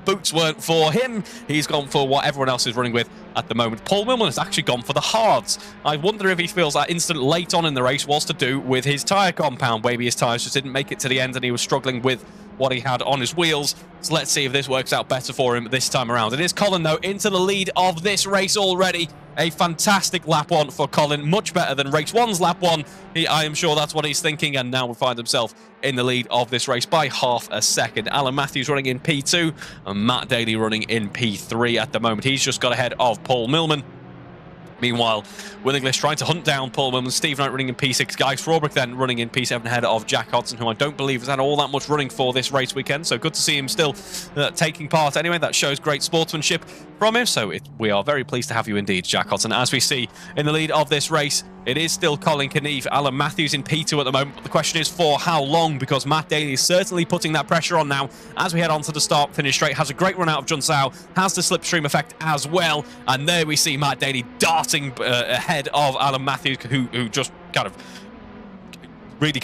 boots weren't for him. He's gone for what everyone else is running with at the moment. Paul Millman has actually gone for the hards. I wonder if he feels that instant late on in the race was to do with his tyre compound. Maybe his tyres just didn't make it to the end and he was struggling with what he had on his wheels. So let's see if this works out better for him this time around. It is Colin, though, into the lead of this race already. A fantastic lap 1 for Colin, much better than race 1's lap 1. I am sure that's what he's thinking, and now will find himself in the lead of this race by half a second. Alan Matthews running in P2 and Matt Daly running in P3 at the moment. He's just got ahead of Paul Millman. Meanwhile, Will Inglis trying to hunt down Paul Millman. Steve Knight running in P6. Guy Swarbrick then running in P7 ahead of Jack Hodson, who I don't believe has had all that much running for this race weekend. So good to see him still taking part. Anyway, that shows great sportsmanship from him. So we are very pleased to have you indeed, Jack Hodson. As we see in the lead of this race, it is still Colin Knief, Alan Matthews in P2 at the moment. But the question is for how long, because Matt Daly is certainly putting that pressure on now as we head on to the start-finish straight. Has a great run out of Junsao, has the slipstream effect as well. And there we see Matt Daly darting ahead of Alan Matthews, who just really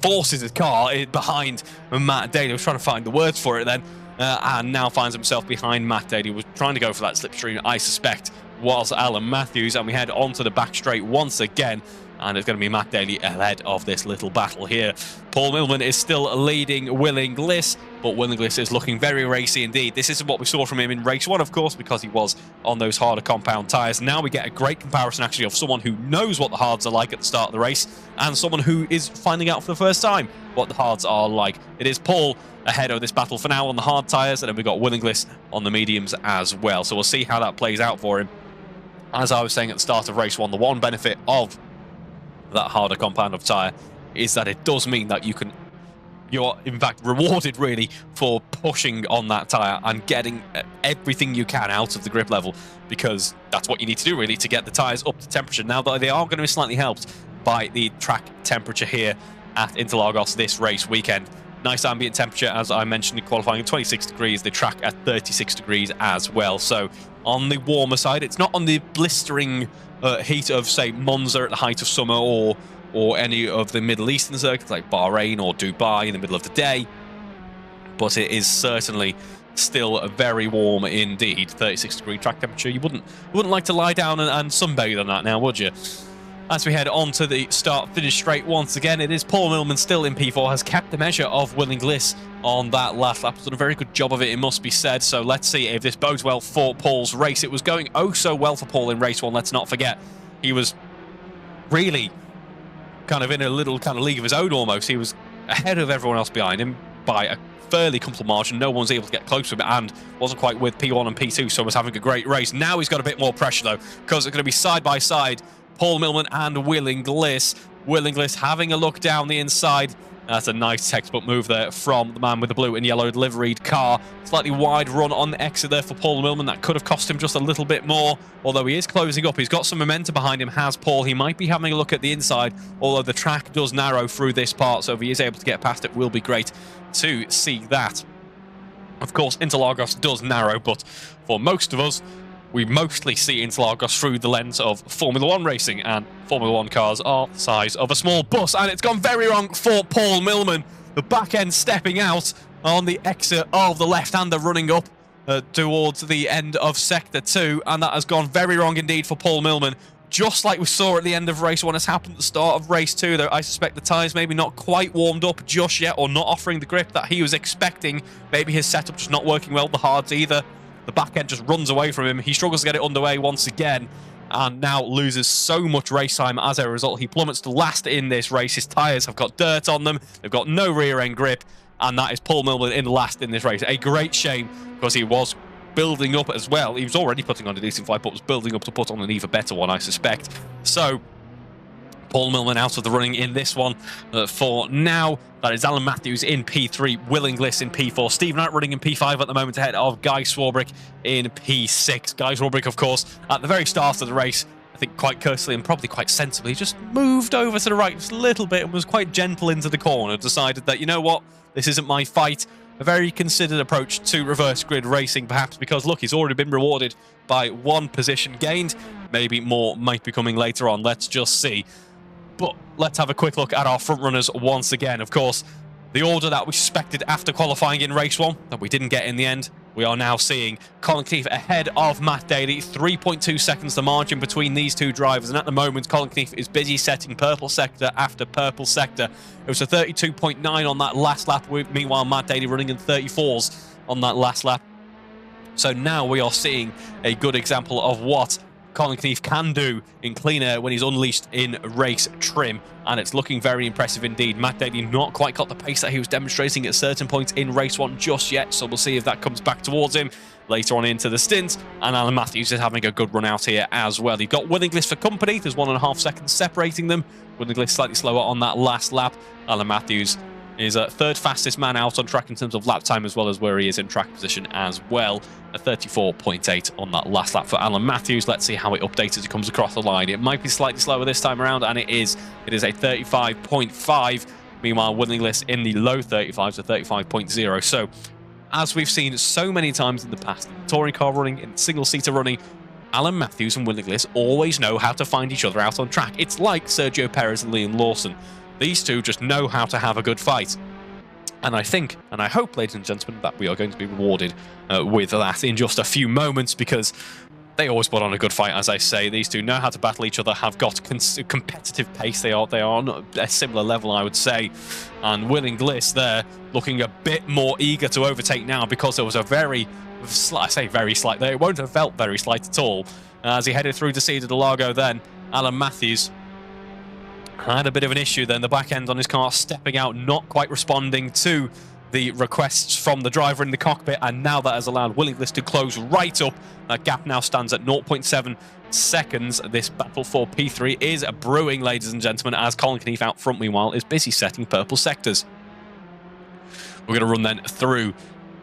forces his car behind Matt Daly. I was trying to find the words for it then. And now finds himself behind Matt Daly. Was trying to go for that slipstream, I suspect, was Alan Matthews, and we head onto the back straight once again, and it's going to be Matt Daly ahead of this little battle here. Paul Millman is still leading Will Inglis, but Will Inglis is looking very racy indeed. This isn't what we saw from him in race 1, of course, because he was on those harder compound tyres. Now we get a great comparison, actually, of someone who knows what the hards are like at the start of the race, and someone who is finding out for the first time what the hards are like. It is Paul ahead of this battle for now on the hard tyres, and then we've got Will Inglis on the mediums as well. So we'll see how that plays out for him. As I was saying at the start of race 1, the one benefit of that harder compound of tyre is that it does mean that you're in fact rewarded really for pushing on that tyre and getting everything you can out of the grip level, because that's what you need to do really to get the tyres up to temperature. Now that they are going to be slightly helped by the track temperature here at Interlagos this race weekend. Nice ambient temperature, as I mentioned in qualifying, 26 degrees, the track at 36 degrees as well. So on the warmer side, it's not on the blistering heat of, say, Monza at the height of summer, or any of the Middle Eastern circuits like Bahrain or Dubai in the middle of the day. But it is certainly still very warm indeed. 36 degree track temperature. You wouldn't like to lie down and sunbathe on that now, would you? As we head on to the start-finish straight once again, it is Paul Millman still in P4, has kept the measure of Will Inglis on that last lap. Has done a very good job of it, it must be said. So let's see if this bodes well for Paul's race. It was going oh so well for Paul in race 1, let's not forget. He was really in a little league of his own almost. He was ahead of everyone else behind him by a fairly comfortable margin. No one's able to get close to him, and wasn't quite with P1 and P2, so was having a great race. Now he's got a bit more pressure though, because it's going to be side by side, Paul Millman and Will Inglis. Will Inglis having a look down the inside. That's a nice textbook move there from the man with the blue and yellow liveried car. Slightly wide run on the exit there for Paul Millman. That could have cost him just a little bit more, although he is closing up. He's got some momentum behind him, has Paul. He might be having a look at the inside, although the track does narrow through this part, so if he is able to get past it, will be great to see that. Of course, Interlagos does narrow, but for most of us, we mostly see Interlagos through the lens of Formula 1 racing, and Formula 1 cars are the size of a small bus, and it's gone very wrong for Paul Millman. The back end stepping out on the exit of the left-hander, running up towards the end of Sector 2, and that has gone very wrong indeed for Paul Millman. just like we saw at the end of race 1 has happened at the start of race 2, though I suspect the tyres maybe not quite warmed up just yet, or not offering the grip that he was expecting. Maybe his setup just not working well, the hards either. The back end just runs away from him. He struggles to get it underway once again, and now loses so much race time as a result. He plummets to last in this race. His tyres have got dirt on them. They've got no rear end grip, and that is Paul Millman in last in this race. A great shame, because he was building up as well. He was already putting on a decent fight, but was building up to put on an even better one, I suspect. So Paul Millman out of the running in this one for now. That is Alan Matthews in P3, Will Inglis in P4, Steve Knight running in P5 at the moment ahead of Guy Swarbrick in P6. Guy Swarbrick, of course, at the very start of the race, I think quite courteously and probably quite sensibly, just moved over to the right just a little bit and was quite gentle into the corner, decided that, you know what, this isn't my fight. A very considered approach to reverse grid racing, perhaps because, look, he's already been rewarded by 1 position gained. Maybe more might be coming later on. Let's just see. But let's have a quick look at our front runners once again. Of course, the order that we suspected after qualifying in race 1 that we didn't get in the end. We are now seeing Colin Keefe ahead of Matt Daly. 3.2 seconds the margin between these two drivers. And at the moment, Colin Keefe is busy setting purple sector after purple sector. It was a 32.9 on that last lap. Meanwhile, Matt Daly running in 34s on that last lap. So now we are seeing a good example of what Colin Keefe can do in clean air when he's unleashed in race trim, and it's looking very impressive indeed. Matt Daly not quite got the pace that he was demonstrating at certain points in race 1 just yet, so we'll see if that comes back towards him later on into the stint. And Alan Matthews is having a good run out here as well. You've got Will Inglis for company. There's 1.5 seconds separating them. Will Inglis slightly slower on that last lap. Alan Matthews is a 3rd fastest man out on track in terms of lap time, as well as where he is in track position as well. A 34.8 on that last lap for Alan Matthews. Let's see how it updates as it comes across the line. It might be slightly slower this time around, and it is. It is a 35.5. Meanwhile, Will Inglis in the low 35s, a 35.0. So, as we've seen so many times in the past, in touring car running, in single-seater running, Alan Matthews and Will Inglis always know how to find each other out on track. It's like Sergio Perez and Liam Lawson. These two just know how to have a good fight. And I think, and I hope, ladies and gentlemen, that we are going to be rewarded with that in just a few moments, because they always put on a good fight, as I say. These two know how to battle each other, have got competitive pace. They are on a similar level, I would say. And Will Inglis there looking a bit more eager to overtake now, because there was a very slight, I say very slight there, it won't have felt very slight at all. As he headed through to Interlagos then, Alan Matthews had a bit of an issue then, the back end on his car stepping out, not quite responding to the requests from the driver in the cockpit, and now that has allowed Will Inglis to close right up. That gap now stands at 0.7 seconds. This battle for P3 is brewing, ladies and gentlemen, as Colin Keefe out front, meanwhile, is busy setting purple sectors. We're going to run then through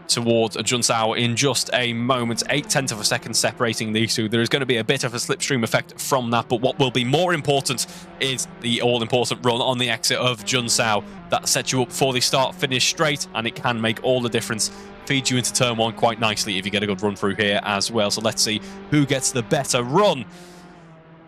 towards Junsao in just a moment. 0.8 of a second separating these two. There is going to be a bit of a slipstream effect from that, but what will be more important is the all-important run on the exit of Junsao. That sets you up for the start-finish straight, and it can make all the difference. Feeds you into turn 1 quite nicely if you get a good run through here as well. So let's see who gets the better run.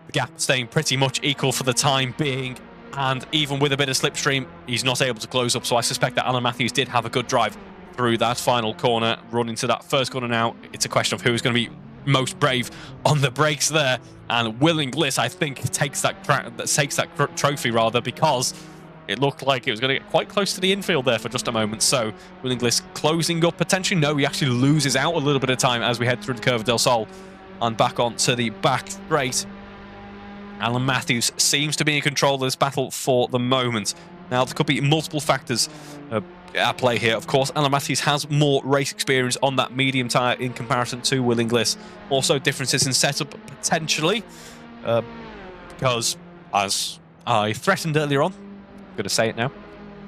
The gap staying pretty much equal for the time being, and even with a bit of slipstream, he's not able to close up. So I suspect that Alan Matthews did have a good drive through that final corner, run into that first corner now. It's a question of who's going to be most brave on the brakes there, and Will Inglis, I think, takes that trophy rather, because it looked like it was going to get quite close to the infield there for just a moment. So Will Inglis closing up potentially. No, he actually loses out a little bit of time as we head through the Curva del Sol and back onto the back straight. Alan Matthews seems to be in control of this battle for the moment. Now, there could be multiple factors at play here. Of course, Alan Matthews has more race experience on that medium tyre in comparison to Will Inglis. Also, differences in setup potentially, because as I threatened earlier on, I'm going to say it now,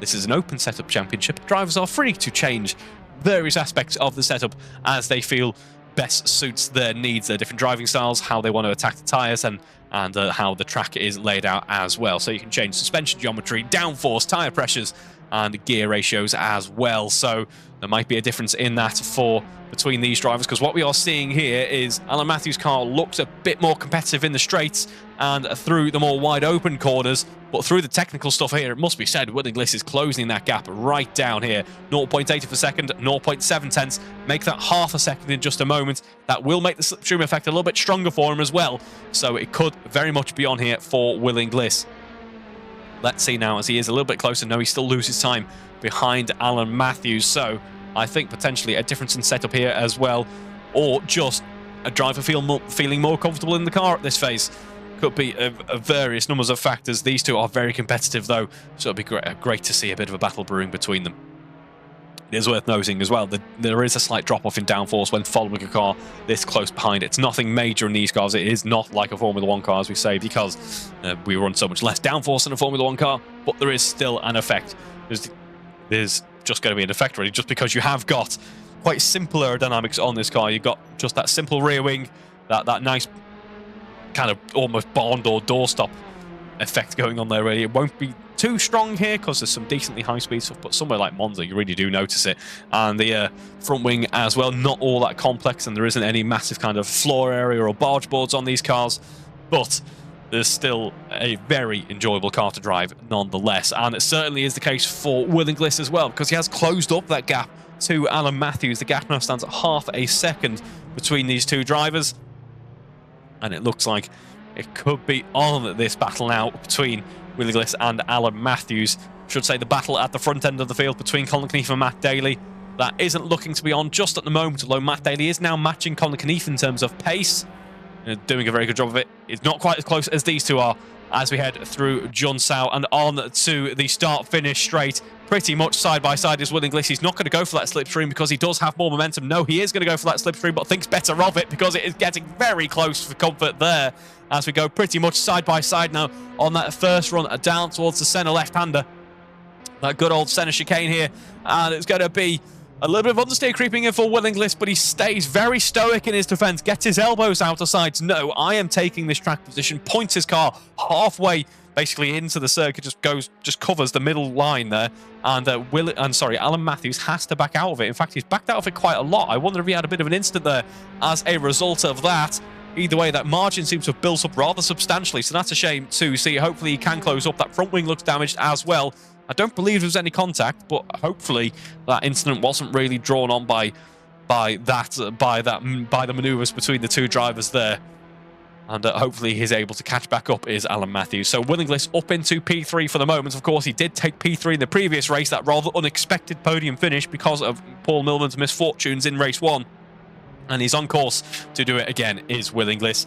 this is an open setup championship. Drivers are free to change various aspects of the setup as they feel best suits their needs, their different driving styles, how they want to attack the tyres, and how the track is laid out as well. So you can change suspension geometry, downforce, tyre pressures, and gear ratios as well. So there might be a difference in that between these drivers, because what we are seeing here is Alan Matthews' car looks a bit more competitive in the straights and through the more wide open corners, but through the technical stuff here, it must be said, Willing Bliss is closing that gap right down here. 0.8 of a second, 0.7 tenths, make that half a second in just a moment. That will make the slipstream effect a little bit stronger for him as well, so it could very much be on here for Willing Bliss. Let's see now, as he is a little bit closer. No, he still loses time behind Alan Matthews, so I think potentially a difference in setup here as well, or just a driver feeling more comfortable in the car at this phase. Could be various numbers of factors. These two are very competitive though, so it'll be great to see a bit of a battle brewing between them. It is worth noting as well that there is a slight drop-off in downforce when following a car this close behind. It's nothing major in these cars. It is not like a Formula 1 car, as we say, because we run so much less downforce than a Formula 1 car, but there is still an effect. There's just going to be an effect, really, just because you have got quite simple aerodynamics on this car. You've got just that simple rear wing, that nice kind of almost barn door doorstop effect going on there, really. It won't be too strong here because there's some decently high speed stuff, but somewhere like Monza you really do notice it. And the front wing as well, not all that complex, and there isn't any massive kind of floor area or barge boards on these cars, but there's still a very enjoyable car to drive nonetheless. And it certainly is the case for Willing Bliss as well, because he has closed up that gap to Alan Matthews. The gap now stands at half a second between these two drivers, and it looks like it could be on this battle now between Willing Bliss and Alan Matthews. I should say the battle at the front end of the field between Colin Knief and Matt Daly. That isn't looking to be on just at the moment, although Matt Daly is now matching Colin Knief in terms of pace. Doing a very good job of it. It's not quite as close as these two are as we head through Junsao and on to the start-finish straight. Pretty much side by side is Willing Bliss. He's not going to go for that slipstream because he does have more momentum. No, he is going to go for that slipstream, but thinks better of it because it is getting very close for comfort there as we go pretty much side by side now on that first run down towards the centre left-hander. That good old centre chicane here, and it's going to be a little bit of understeer creeping in for Willing Bliss, but he stays very stoic in his defence, gets his elbows out of sides. No, I am taking this track position, points his car halfway basically into the circuit, just covers the middle line there, and Alan Matthews has to back out of it. In fact, he's backed out of it quite a lot. I wonder if he had a bit of an incident there as a result of that. Either way, that margin seems to have built up rather substantially, so that's a shame to see. Hopefully he can close up. That front wing looks damaged as well. I don't believe there was any contact, but hopefully that incident wasn't really drawn on by the manoeuvres between the two drivers there. And hopefully he's able to catch back up is Alan Matthews. So Willing Bliss up into P3 for the moment. Of course, he did take P3 in the previous race, that rather unexpected podium finish because of Paul Millman's misfortunes in race 1. And he's on course to do it again is Willing Bliss.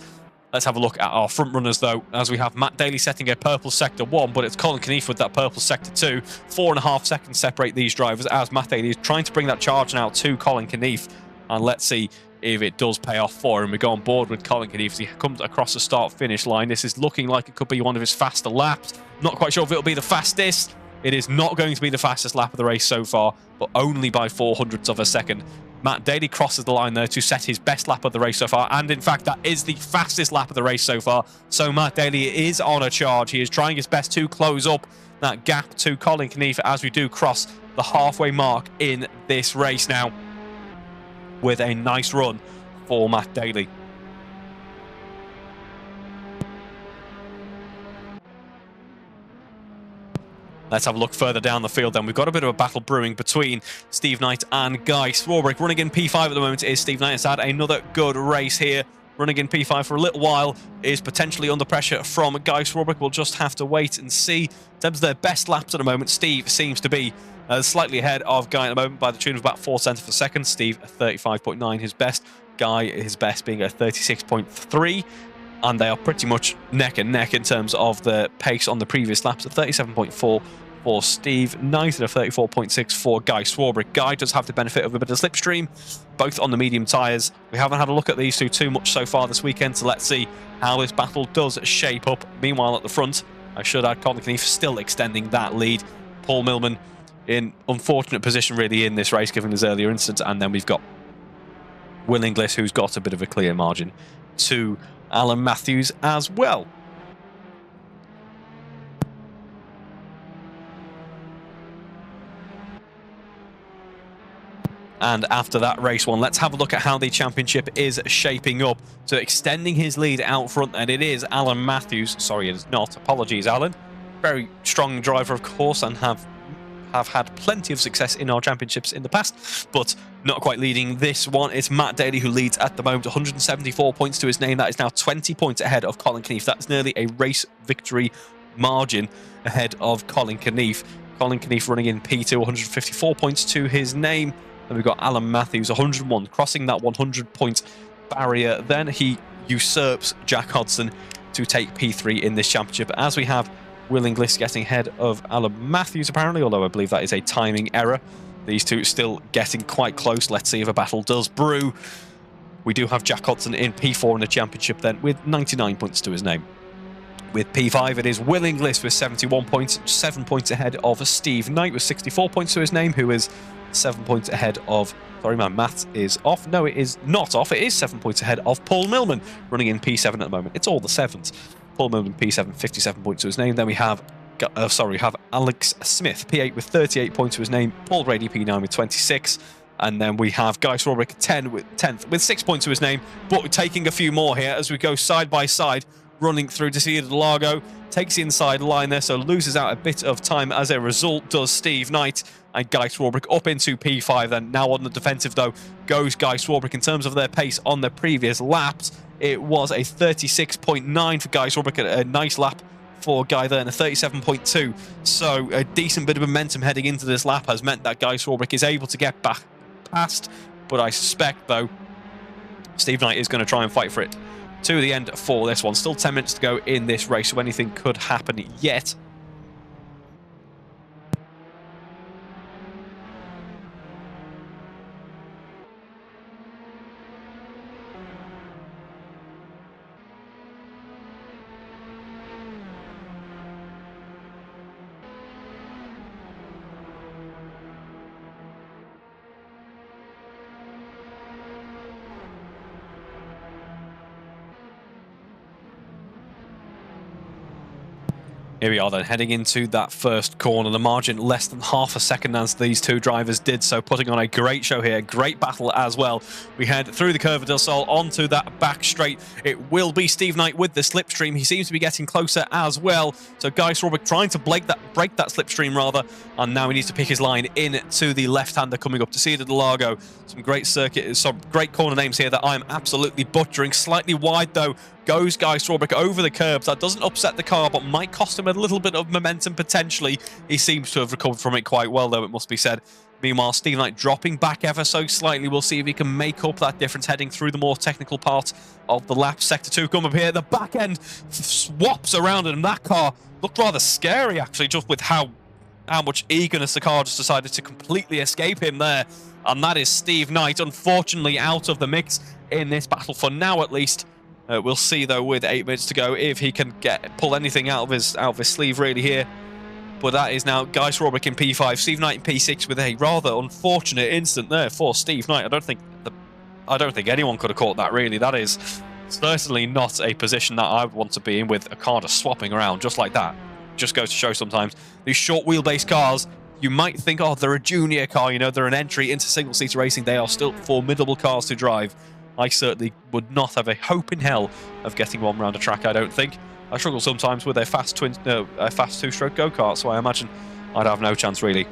Let's have a look at our front runners, though, as we have Matt Daly setting a purple sector 1, but it's Colin Knief with that purple sector 2. 4.5 seconds separate these drivers as Matt Daly is trying to bring that charge now to Colin Knief. And let's see if it does pay off for him. We go on board with Colin Knief as he comes across the start-finish line. This is looking like it could be one of his faster laps. Not quite sure if it'll be the fastest. It is not going to be the fastest lap of the race so far, but only by 0.04 of a second. Matt Daly crosses the line there to set his best lap of the race so far, and in fact that is the fastest lap of the race so far. So Matt Daly is on a charge. He is trying his best to close up that gap to Colin Knief as we do cross the halfway mark in this race now, with a nice run for Matt Daly. Let's have a look further down the field then. We've got a bit of a battle brewing between Steve Knight and Guy Swarbrick. Running in P5 at the moment is Steve Knight. Has had another good race here. Running in P5 for a little while is potentially under pressure from Guy Swarbrick. We'll just have to wait and see. In terms of their best laps at the moment, Steve seems to be slightly ahead of Guy at the moment by the tune of about 0.04 of a second. Steve, 35.9 his best. Guy, his best being a 36.3. And they are pretty much neck and neck in terms of the pace on the previous laps. At 37.4 for Steve Knight, and a 34.6 for Guy Swarbrick. Guy does have the benefit of a bit of slipstream, both on the medium tyres. We haven't had a look at these two too much so far this weekend, so let's see how this battle does shape up. Meanwhile, at the front, I should add Colin Knief still extending that lead. Paul Millman in unfortunate position really in this race, given his earlier incident, and then we've got Willing Bliss, who's got a bit of a clear margin to Alan Matthews as well. And after that race one, let's have a look at how the championship is shaping up. So extending his lead out front, and it is Alan Matthews. Sorry, it is not. Apologies, Alan. Very strong driver, of course, and have had plenty of success in our championships in the past, but not quite leading this one. It's Matt Daly who leads at the moment, 174 points to his name. That is now 20 points ahead of Colin Knief. That's nearly a race victory margin ahead of Colin Knief. Colin Knief running in P2, 154 points to his name. Then we've got Alan Matthews, 101, crossing that 100-point barrier. Then he usurps Jack Hodson to take P3 in this championship, as we have Will Inglis getting ahead of Alan Matthews, apparently, although I believe that is a timing error. These two still getting quite close. Let's see if a battle does brew. We do have Jack Hodson in P4 in the championship then, with 99 points to his name. With P5, it is Will Inglis with 71 points, 7 points ahead of Steve Knight with 64 points to his name, who is 7 points ahead of... Sorry, my math is off. No, it is not off. It is 7 points ahead of Paul Millman, running in P7 at the moment. It's all the sevens. Paul Millman, P7, 57 points to his name. Then we have... we have Alex Smith, P8 with 38 points to his name. Paul Brady, P9 with 26. And then we have Guy Swarbrick, 10th with 6 points to his name, but taking a few more here as we go side by side, running through to see Interlagos. Takes the inside line there, so loses out a bit of time as a result, does Steve Knight. And Guy Swarbrick up into P5 then. Now on the defensive, though, goes Guy Swarbrick. In terms of their pace on the previous laps, it was a 36.9 for Guy Swarbrick, a nice lap for Guy there, and a 37.2. So a decent bit of momentum heading into this lap has meant that Guy Swarbrick is able to get back past. But I suspect, though, Steve Knight is going to try and fight for it to the end for this one. Still 10 minutes to go in this race, so anything could happen yet. Here we are then, heading into that first corner. The margin less than half a second as these two drivers did so, putting on a great show here. Great battle as well. We head through the Curva del Sol onto that back straight. It will be Steve Knight with the slipstream. He seems to be getting closer as well. So Guy Swarbrick trying to break that slipstream rather. And now he needs to pick his line in to the left-hander coming up to see the Interlagos. Some great some great corner names here that I'm absolutely butchering. Slightly wide though. Goes Guy Swarbrick over the curbs. That doesn't upset the car, but might cost him a little bit of momentum potentially. He seems to have recovered from it quite well, though, it must be said. Meanwhile, Steve Knight dropping back ever so slightly. We'll see if he can make up that difference heading through the more technical part of the lap. Sector 2 come up here. The back end swaps around, and that car looked rather scary, actually, just with how much eagerness the car just decided to completely escape him there. And that is Steve Knight, unfortunately, out of the mix in this battle for now, at least. We'll see, though, with 8 minutes to go, if he can pull anything out of his sleeve, really, here. But that is now Guy Swarbrick in P5, Steve Knight in P6 with a rather unfortunate incident there for Steve Knight. I don't think anyone could have caught that, really. That is certainly not a position that I would want to be in, with a car just swapping around just like that. Just goes to show sometimes these short wheelbase cars, you might think, oh, they're a junior car, you know, they're an entry into single-seater racing. They are still formidable cars to drive. I certainly would not have a hope in hell of getting one round a track, I don't think. I struggle sometimes with a fast two-stroke go-kart, so I imagine I'd have no chance, really,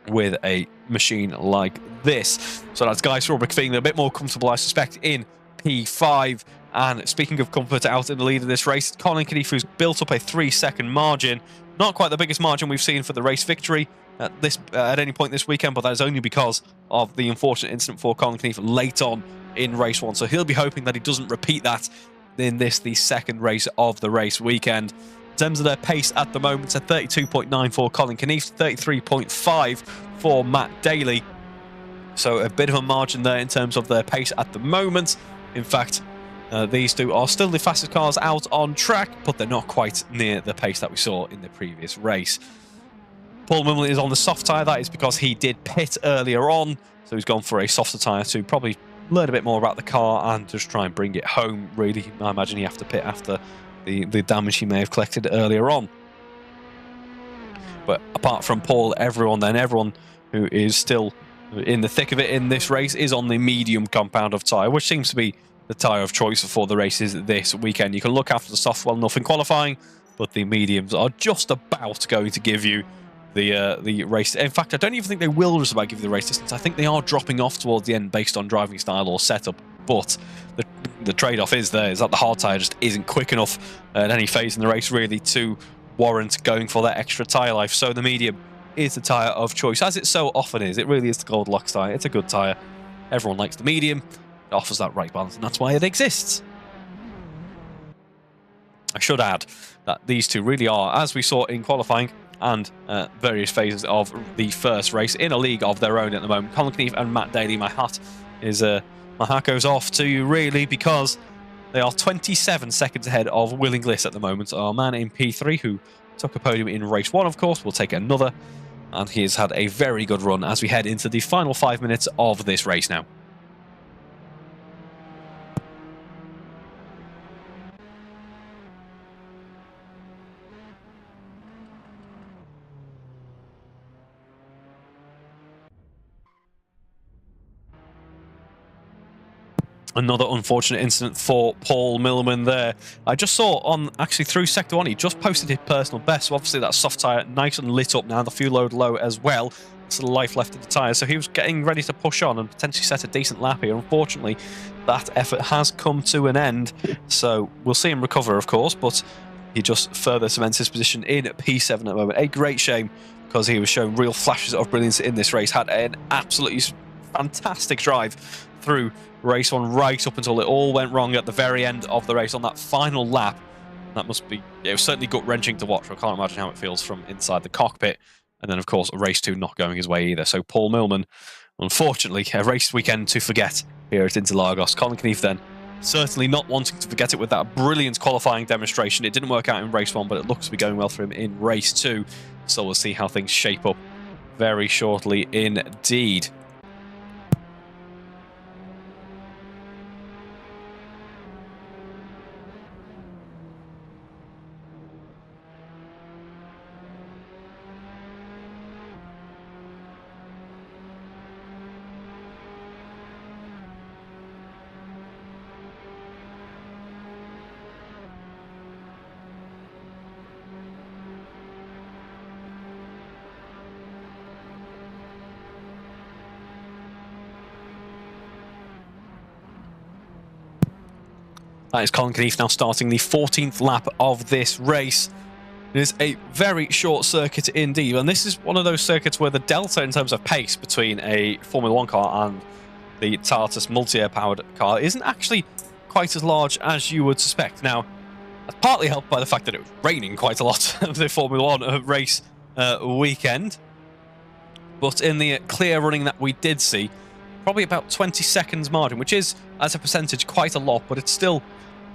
with a machine like this. So that's Guy Swarbrick feeling a bit more comfortable, I suspect, in P5. And speaking of comfort out in the lead of this race, Colin Knief, who's built up a 3-second margin. Not quite the biggest margin we've seen for the race victory at any point this weekend, but that is only because of the unfortunate incident for Colin Knief late on in race 1. So he'll be hoping that he doesn't repeat that in the second race of the race weekend. In terms of their pace at the moment, it's a 32.9 for Colin Knief, 33.5 for Matt Daly. So a bit of a margin there in terms of their pace at the moment. In fact, these two are still the fastest cars out on track, but they're not quite near the pace that we saw in the previous race. Paul Millman is on the soft tyre. That is because he did pit earlier on, so he's gone for a softer tyre to probably learn a bit more about the car and just try and bring it home, really. I imagine he have to pit after the damage he may have collected earlier on. But apart from Paul, everyone who is still in the thick of it in this race is on the medium compound of tyre, which seems to be the tyre of choice for the races this weekend. You can look after the soft well enough in qualifying, but the mediums are just about going to give you the race. In fact, I don't even think they will just about give you the race distance. I think they are dropping off towards the end based on driving style or setup. But the trade-off is there, is that the hard tyre just isn't quick enough at any phase in the race really to warrant going for that extra tyre life. So the medium is the tyre of choice, as it so often is. It really is the Goldilocks tyre. It's a good tyre. Everyone likes the medium. It offers that right balance, and that's why it exists. I should add that these two really are, as we saw in qualifying and various phases of the first race, in a league of their own at the moment. Colin Knief and Matt Daly, my hat goes off to you really, because they are 27 seconds ahead of Will Inglis at the moment. Our man in P3, who took a podium in race 1, of course, will take another, and he has had a very good run as we head into the final 5 minutes of this race now. Another unfortunate incident for Paul Millman there. I just saw on, actually through Sector 1, he just posted his personal best. So obviously that soft tyre nice and lit up now, the fuel load low as well. It's the life left of the tyre. So he was getting ready to push on and potentially set a decent lap here. Unfortunately, that effort has come to an end. So we'll see him recover, of course, but he just further cements his position in P7 at the moment. A great shame, because he was showing real flashes of brilliance in this race. Had an absolutely fantastic drive through race 1 right up until it all went wrong at the very end of the race on that final lap. That must be, it was certainly gut-wrenching to watch. I can't imagine how it feels from inside the cockpit. And then, of course, race 2 not going his way either. So Paul Millman, unfortunately, a race weekend to forget here at Interlagos. Colin Knief then certainly not wanting to forget it with that brilliant qualifying demonstration. It didn't work out in race 1, but it looks to be going well for him in race 2. So we'll see how things shape up very shortly indeed. That is Colin Knief now starting the 14th lap of this race. It is a very short circuit indeed, and this is one of those circuits where the delta in terms of pace between a Formula 1 car and the Tartus multi-air powered car isn't actually quite as large as you would suspect. Now, that's partly helped by the fact that it was raining quite a lot of the Formula 1 race weekend, but in the clear running that we did see, probably about 20 seconds margin, which is, as a percentage, quite a lot, but it's still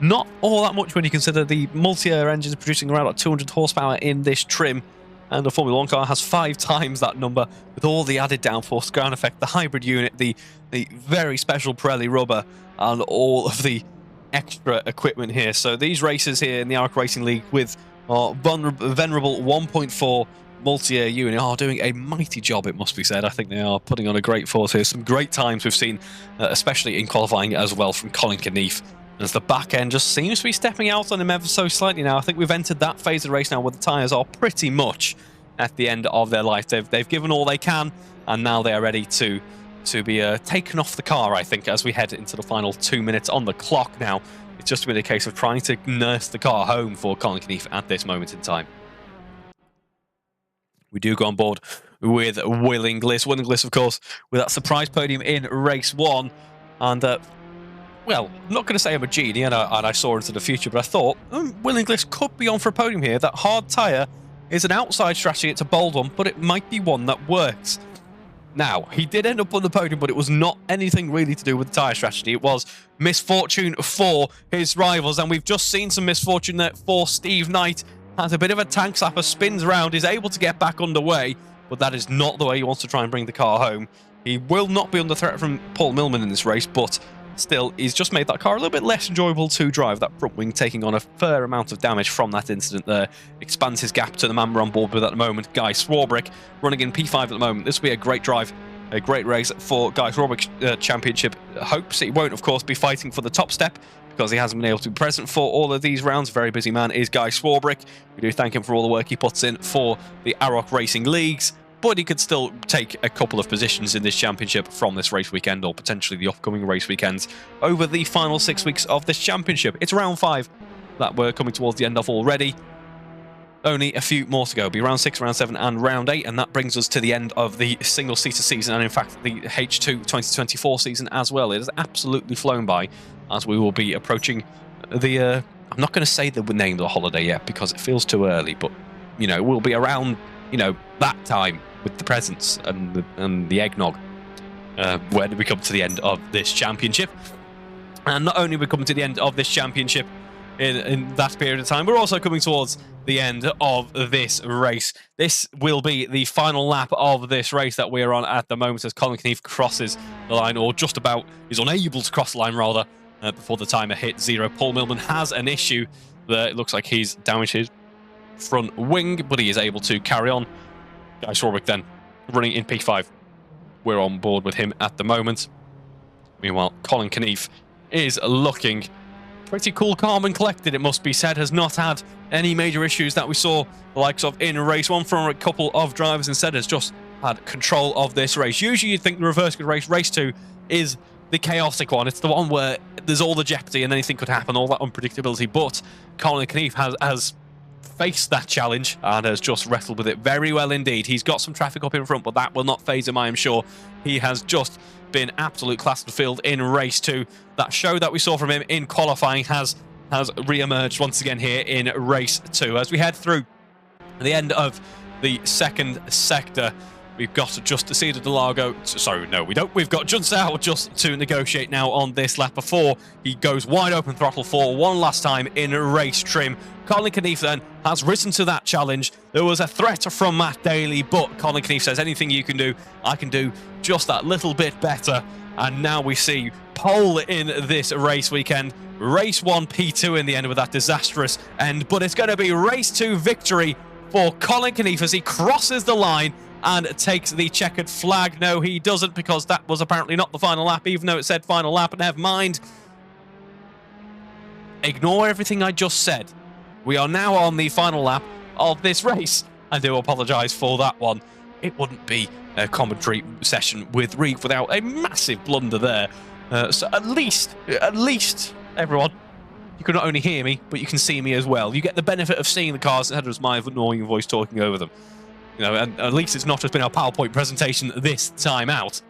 not all that much when you consider the multi-air engines producing around like 200 horsepower in this trim, and the Formula 1 car has 5 times that number with all the added downforce, ground effect, the hybrid unit, the very special Pirelli rubber, and all of the extra equipment here. So these races here in the AROC Racing League with our venerable 1.4 multi-air unit are doing a mighty job, it must be said. I think they are putting on a great force here. Some great times we've seen, especially in qualifying as well, from Colin Knief, as the back end just seems to be stepping out on him ever so slightly now. I think we've entered that phase of the race now where the tyres are pretty much at the end of their life. They've given all they can, and now they are ready to be taken off the car, I think, as we head into the final 2 minutes on the clock now. It's just been a case of trying to nurse the car home for Colin Knief at this moment in time. We do go on board with Will Inglis. Will Inglis, of course, with that surprise podium in race 1. And, well, I'm not going to say I'm a genie and I saw into the future, but I thought Will Inglis could be on for a podium here. That hard tyre is an outside strategy. It's a bold one, but it might be one that works. Now, he did end up on the podium, but it was not anything really to do with the tyre strategy. It was misfortune for his rivals, and we've just seen some misfortune there for Steve Knight. Has a bit of a tank slapper, spins around, is able to get back underway, but that is not the way he wants to try and bring the car home. He will not be under threat from Paul Millman in this race, but still, he's just made that car a little bit less enjoyable to drive. That front wing taking on a fair amount of damage from that incident there. Expands his gap to the man we're on board with at the moment, Guy Swarbrick, running in P5 at the moment. This will be a great drive A great race for Guy Swarbrick's championship hopes. He won't, of course, be fighting for the top step because he hasn't been able to be present for all of these rounds. Very busy man is Guy Swarbrick. We do thank him for all the work he puts in for the AROC Racing Leagues, but he could still take a couple of positions in this championship from this race weekend, or potentially the upcoming race weekends over the final 6 weeks of this championship. It's round 5 that we're coming towards the end of already. Only a few more to go. It'll be round 6, round 7, and round 8, and that brings us to the end of the single-seater season, and in fact, the H2 2024 season as well. It has absolutely flown by, as we will be approaching the... I'm not going to say the name of the holiday yet, because it feels too early, but, you know, we'll be around, you know, that time with the presents and the eggnog when we come to the end of this championship. And not only are we coming to the end of this championship in that period of time, we're also coming towards the end of this race. This will be the final lap of this race that we're on at the moment, as Colin Keneath crosses the line, or just about is unable to cross the line rather, before the timer hit 0. Paul Millman has an issue there. It looks like he's damaged his front wing, but he is able to carry on. Guy Swarbrick then running in P5. We're on board with him at the moment. Meanwhile, Colin Keneath is looking pretty cool, calm and collected, it must be said. Has not had any major issues that we saw the likes of in race 1 from a couple of drivers. Instead has just had control of this race. Usually you'd think the reverse could race. Race 2 is the chaotic one. It's the one where there's all the jeopardy and anything could happen, all that unpredictability, but Colin Keneath has faced that challenge and has just wrestled with it very well indeed. He's got some traffic up in front, but that will not faze him, I am sure. He has just been absolute class of the field in race 2. That show that we saw from him in qualifying has re-emerged once again here in race 2. As we head through the end of the second sector, we've got just to see the Interlagos. Sorry, no, we don't. We've got Junsao just to negotiate now on this lap before he goes wide open throttle for one last time in race trim. Colin Keneath then has risen to that challenge. There was a threat from Matt Daly, but Colin Keneath says, anything you can do, I can do just that little bit better. And now we see pole in this race weekend. Race 1 P2 in the end with that disastrous end, but it's going to be race 2 victory for Colin Keneath as he crosses the line and takes the checkered flag. No, he doesn't, because that was apparently not the final lap, even though it said final lap. Never mind. Ignore everything I just said. We are now on the final lap of this race. I do apologise for that one. It wouldn't be a commentary session with Reeve without a massive blunder there. So at least, everyone, you can not only hear me, but you can see me as well. You get the benefit of seeing the cars instead of just my annoying voice talking over them. You know, and at least it's not just been our PowerPoint presentation this time out.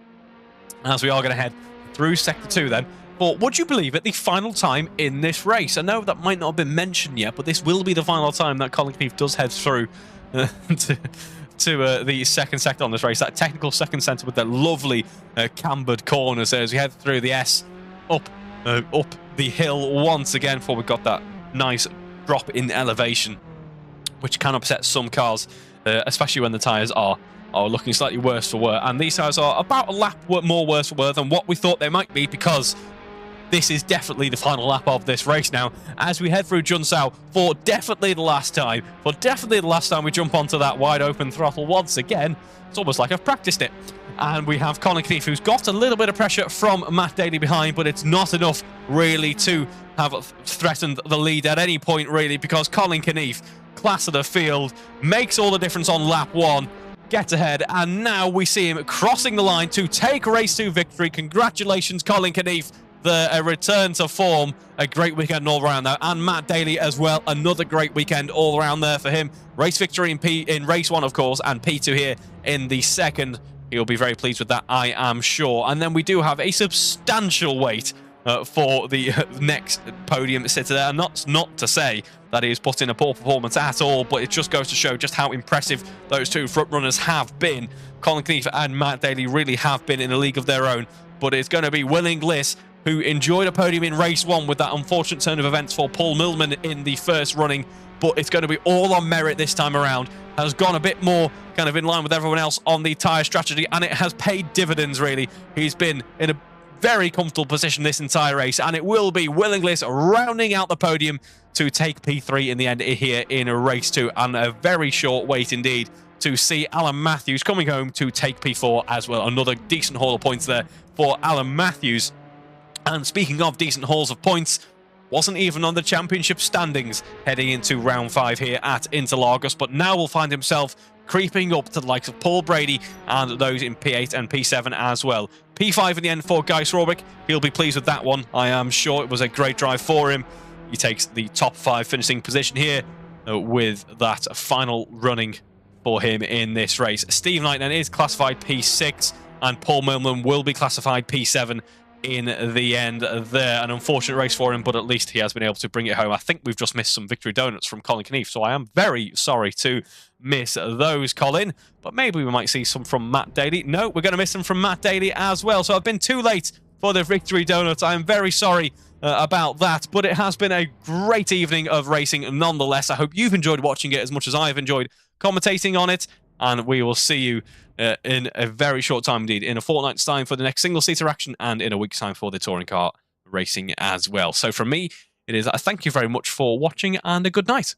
As we are going to head through Sector 2 then, for, would you believe it, the final time in this race. I know that might not have been mentioned yet, but this will be the final time that Colin Keneath does head through to the second sector on this race. That technical second centre with the lovely cambered corners there as we head through the S up the hill once again before we've got that nice drop in elevation, which can upset some cars, especially when the tyres are looking slightly worse for wear. And these tyres are about a lap more worse for wear than what we thought they might be, because this is definitely the final lap of this race now, as we head through Junsao for definitely the last time. For definitely the last time we jump onto that wide open throttle once again. It's almost like I've practiced it. And we have Colin Keneath, who's got a little bit of pressure from Matt Daly behind, but it's not enough really to have threatened the lead at any point really, because Colin Keneath, class of the field, makes all the difference on lap 1. Gets ahead, and now we see him crossing the line to take race 2 victory. Congratulations, Colin Keneath. The return to form, a great weekend all around there, and Matt Daly as well, another great weekend all around there for him. Race victory in race 1, of course, and P2 here in the second. He'll be very pleased with that, I am sure. And then we do have a substantial wait for the next podium sitter there. And that's not to say that he's put in a poor performance at all, but it just goes to show just how impressive those two front runners have been. Colin Keneath and Matt Daly really have been in a league of their own, but it's going to be Will Inglis, who enjoyed a podium in race 1 with that unfortunate turn of events for Paul Millman in the first running, but it's going to be all on merit this time around. Has gone a bit more kind of in line with everyone else on the tyre strategy, and it has paid dividends really. He's been in a very comfortable position this entire race, and it will be Will Inglis rounding out the podium to take P3 in the end here in race 2, and a very short wait indeed to see Alan Matthews coming home to take P4 as well. Another decent haul of points there for Alan Matthews. And speaking of decent hauls of points, wasn't even on the championship standings heading into round 5 here at Interlagos, but now will find himself creeping up to the likes of Paul Brady and those in P8 and P7 as well. P5 in the end for Guy Swarbrick. He'll be pleased with that one. I am sure it was a great drive for him. He takes the top 5 finishing position here with that final running for him in this race. Steve Knight then is classified P6 and Paul Milman will be classified P7 in the end there. An unfortunate race for him, but at least he has been able to bring it home. I think we've just missed some victory donuts from Colin Knief, so I am very sorry to miss those, Colin. But maybe we might see some from Matt Daly. No, we're going to miss them from Matt Daly as well. So I've been too late for the victory donuts. I am very sorry about that, but it has been a great evening of racing nonetheless. I hope you've enjoyed watching it as much as I've enjoyed commentating on it, and we will see you in a very short time indeed, in a fortnight's time for the next single-seater action and in a week's time for the touring car racing as well. So from me, it is a thank you very much for watching and a good night.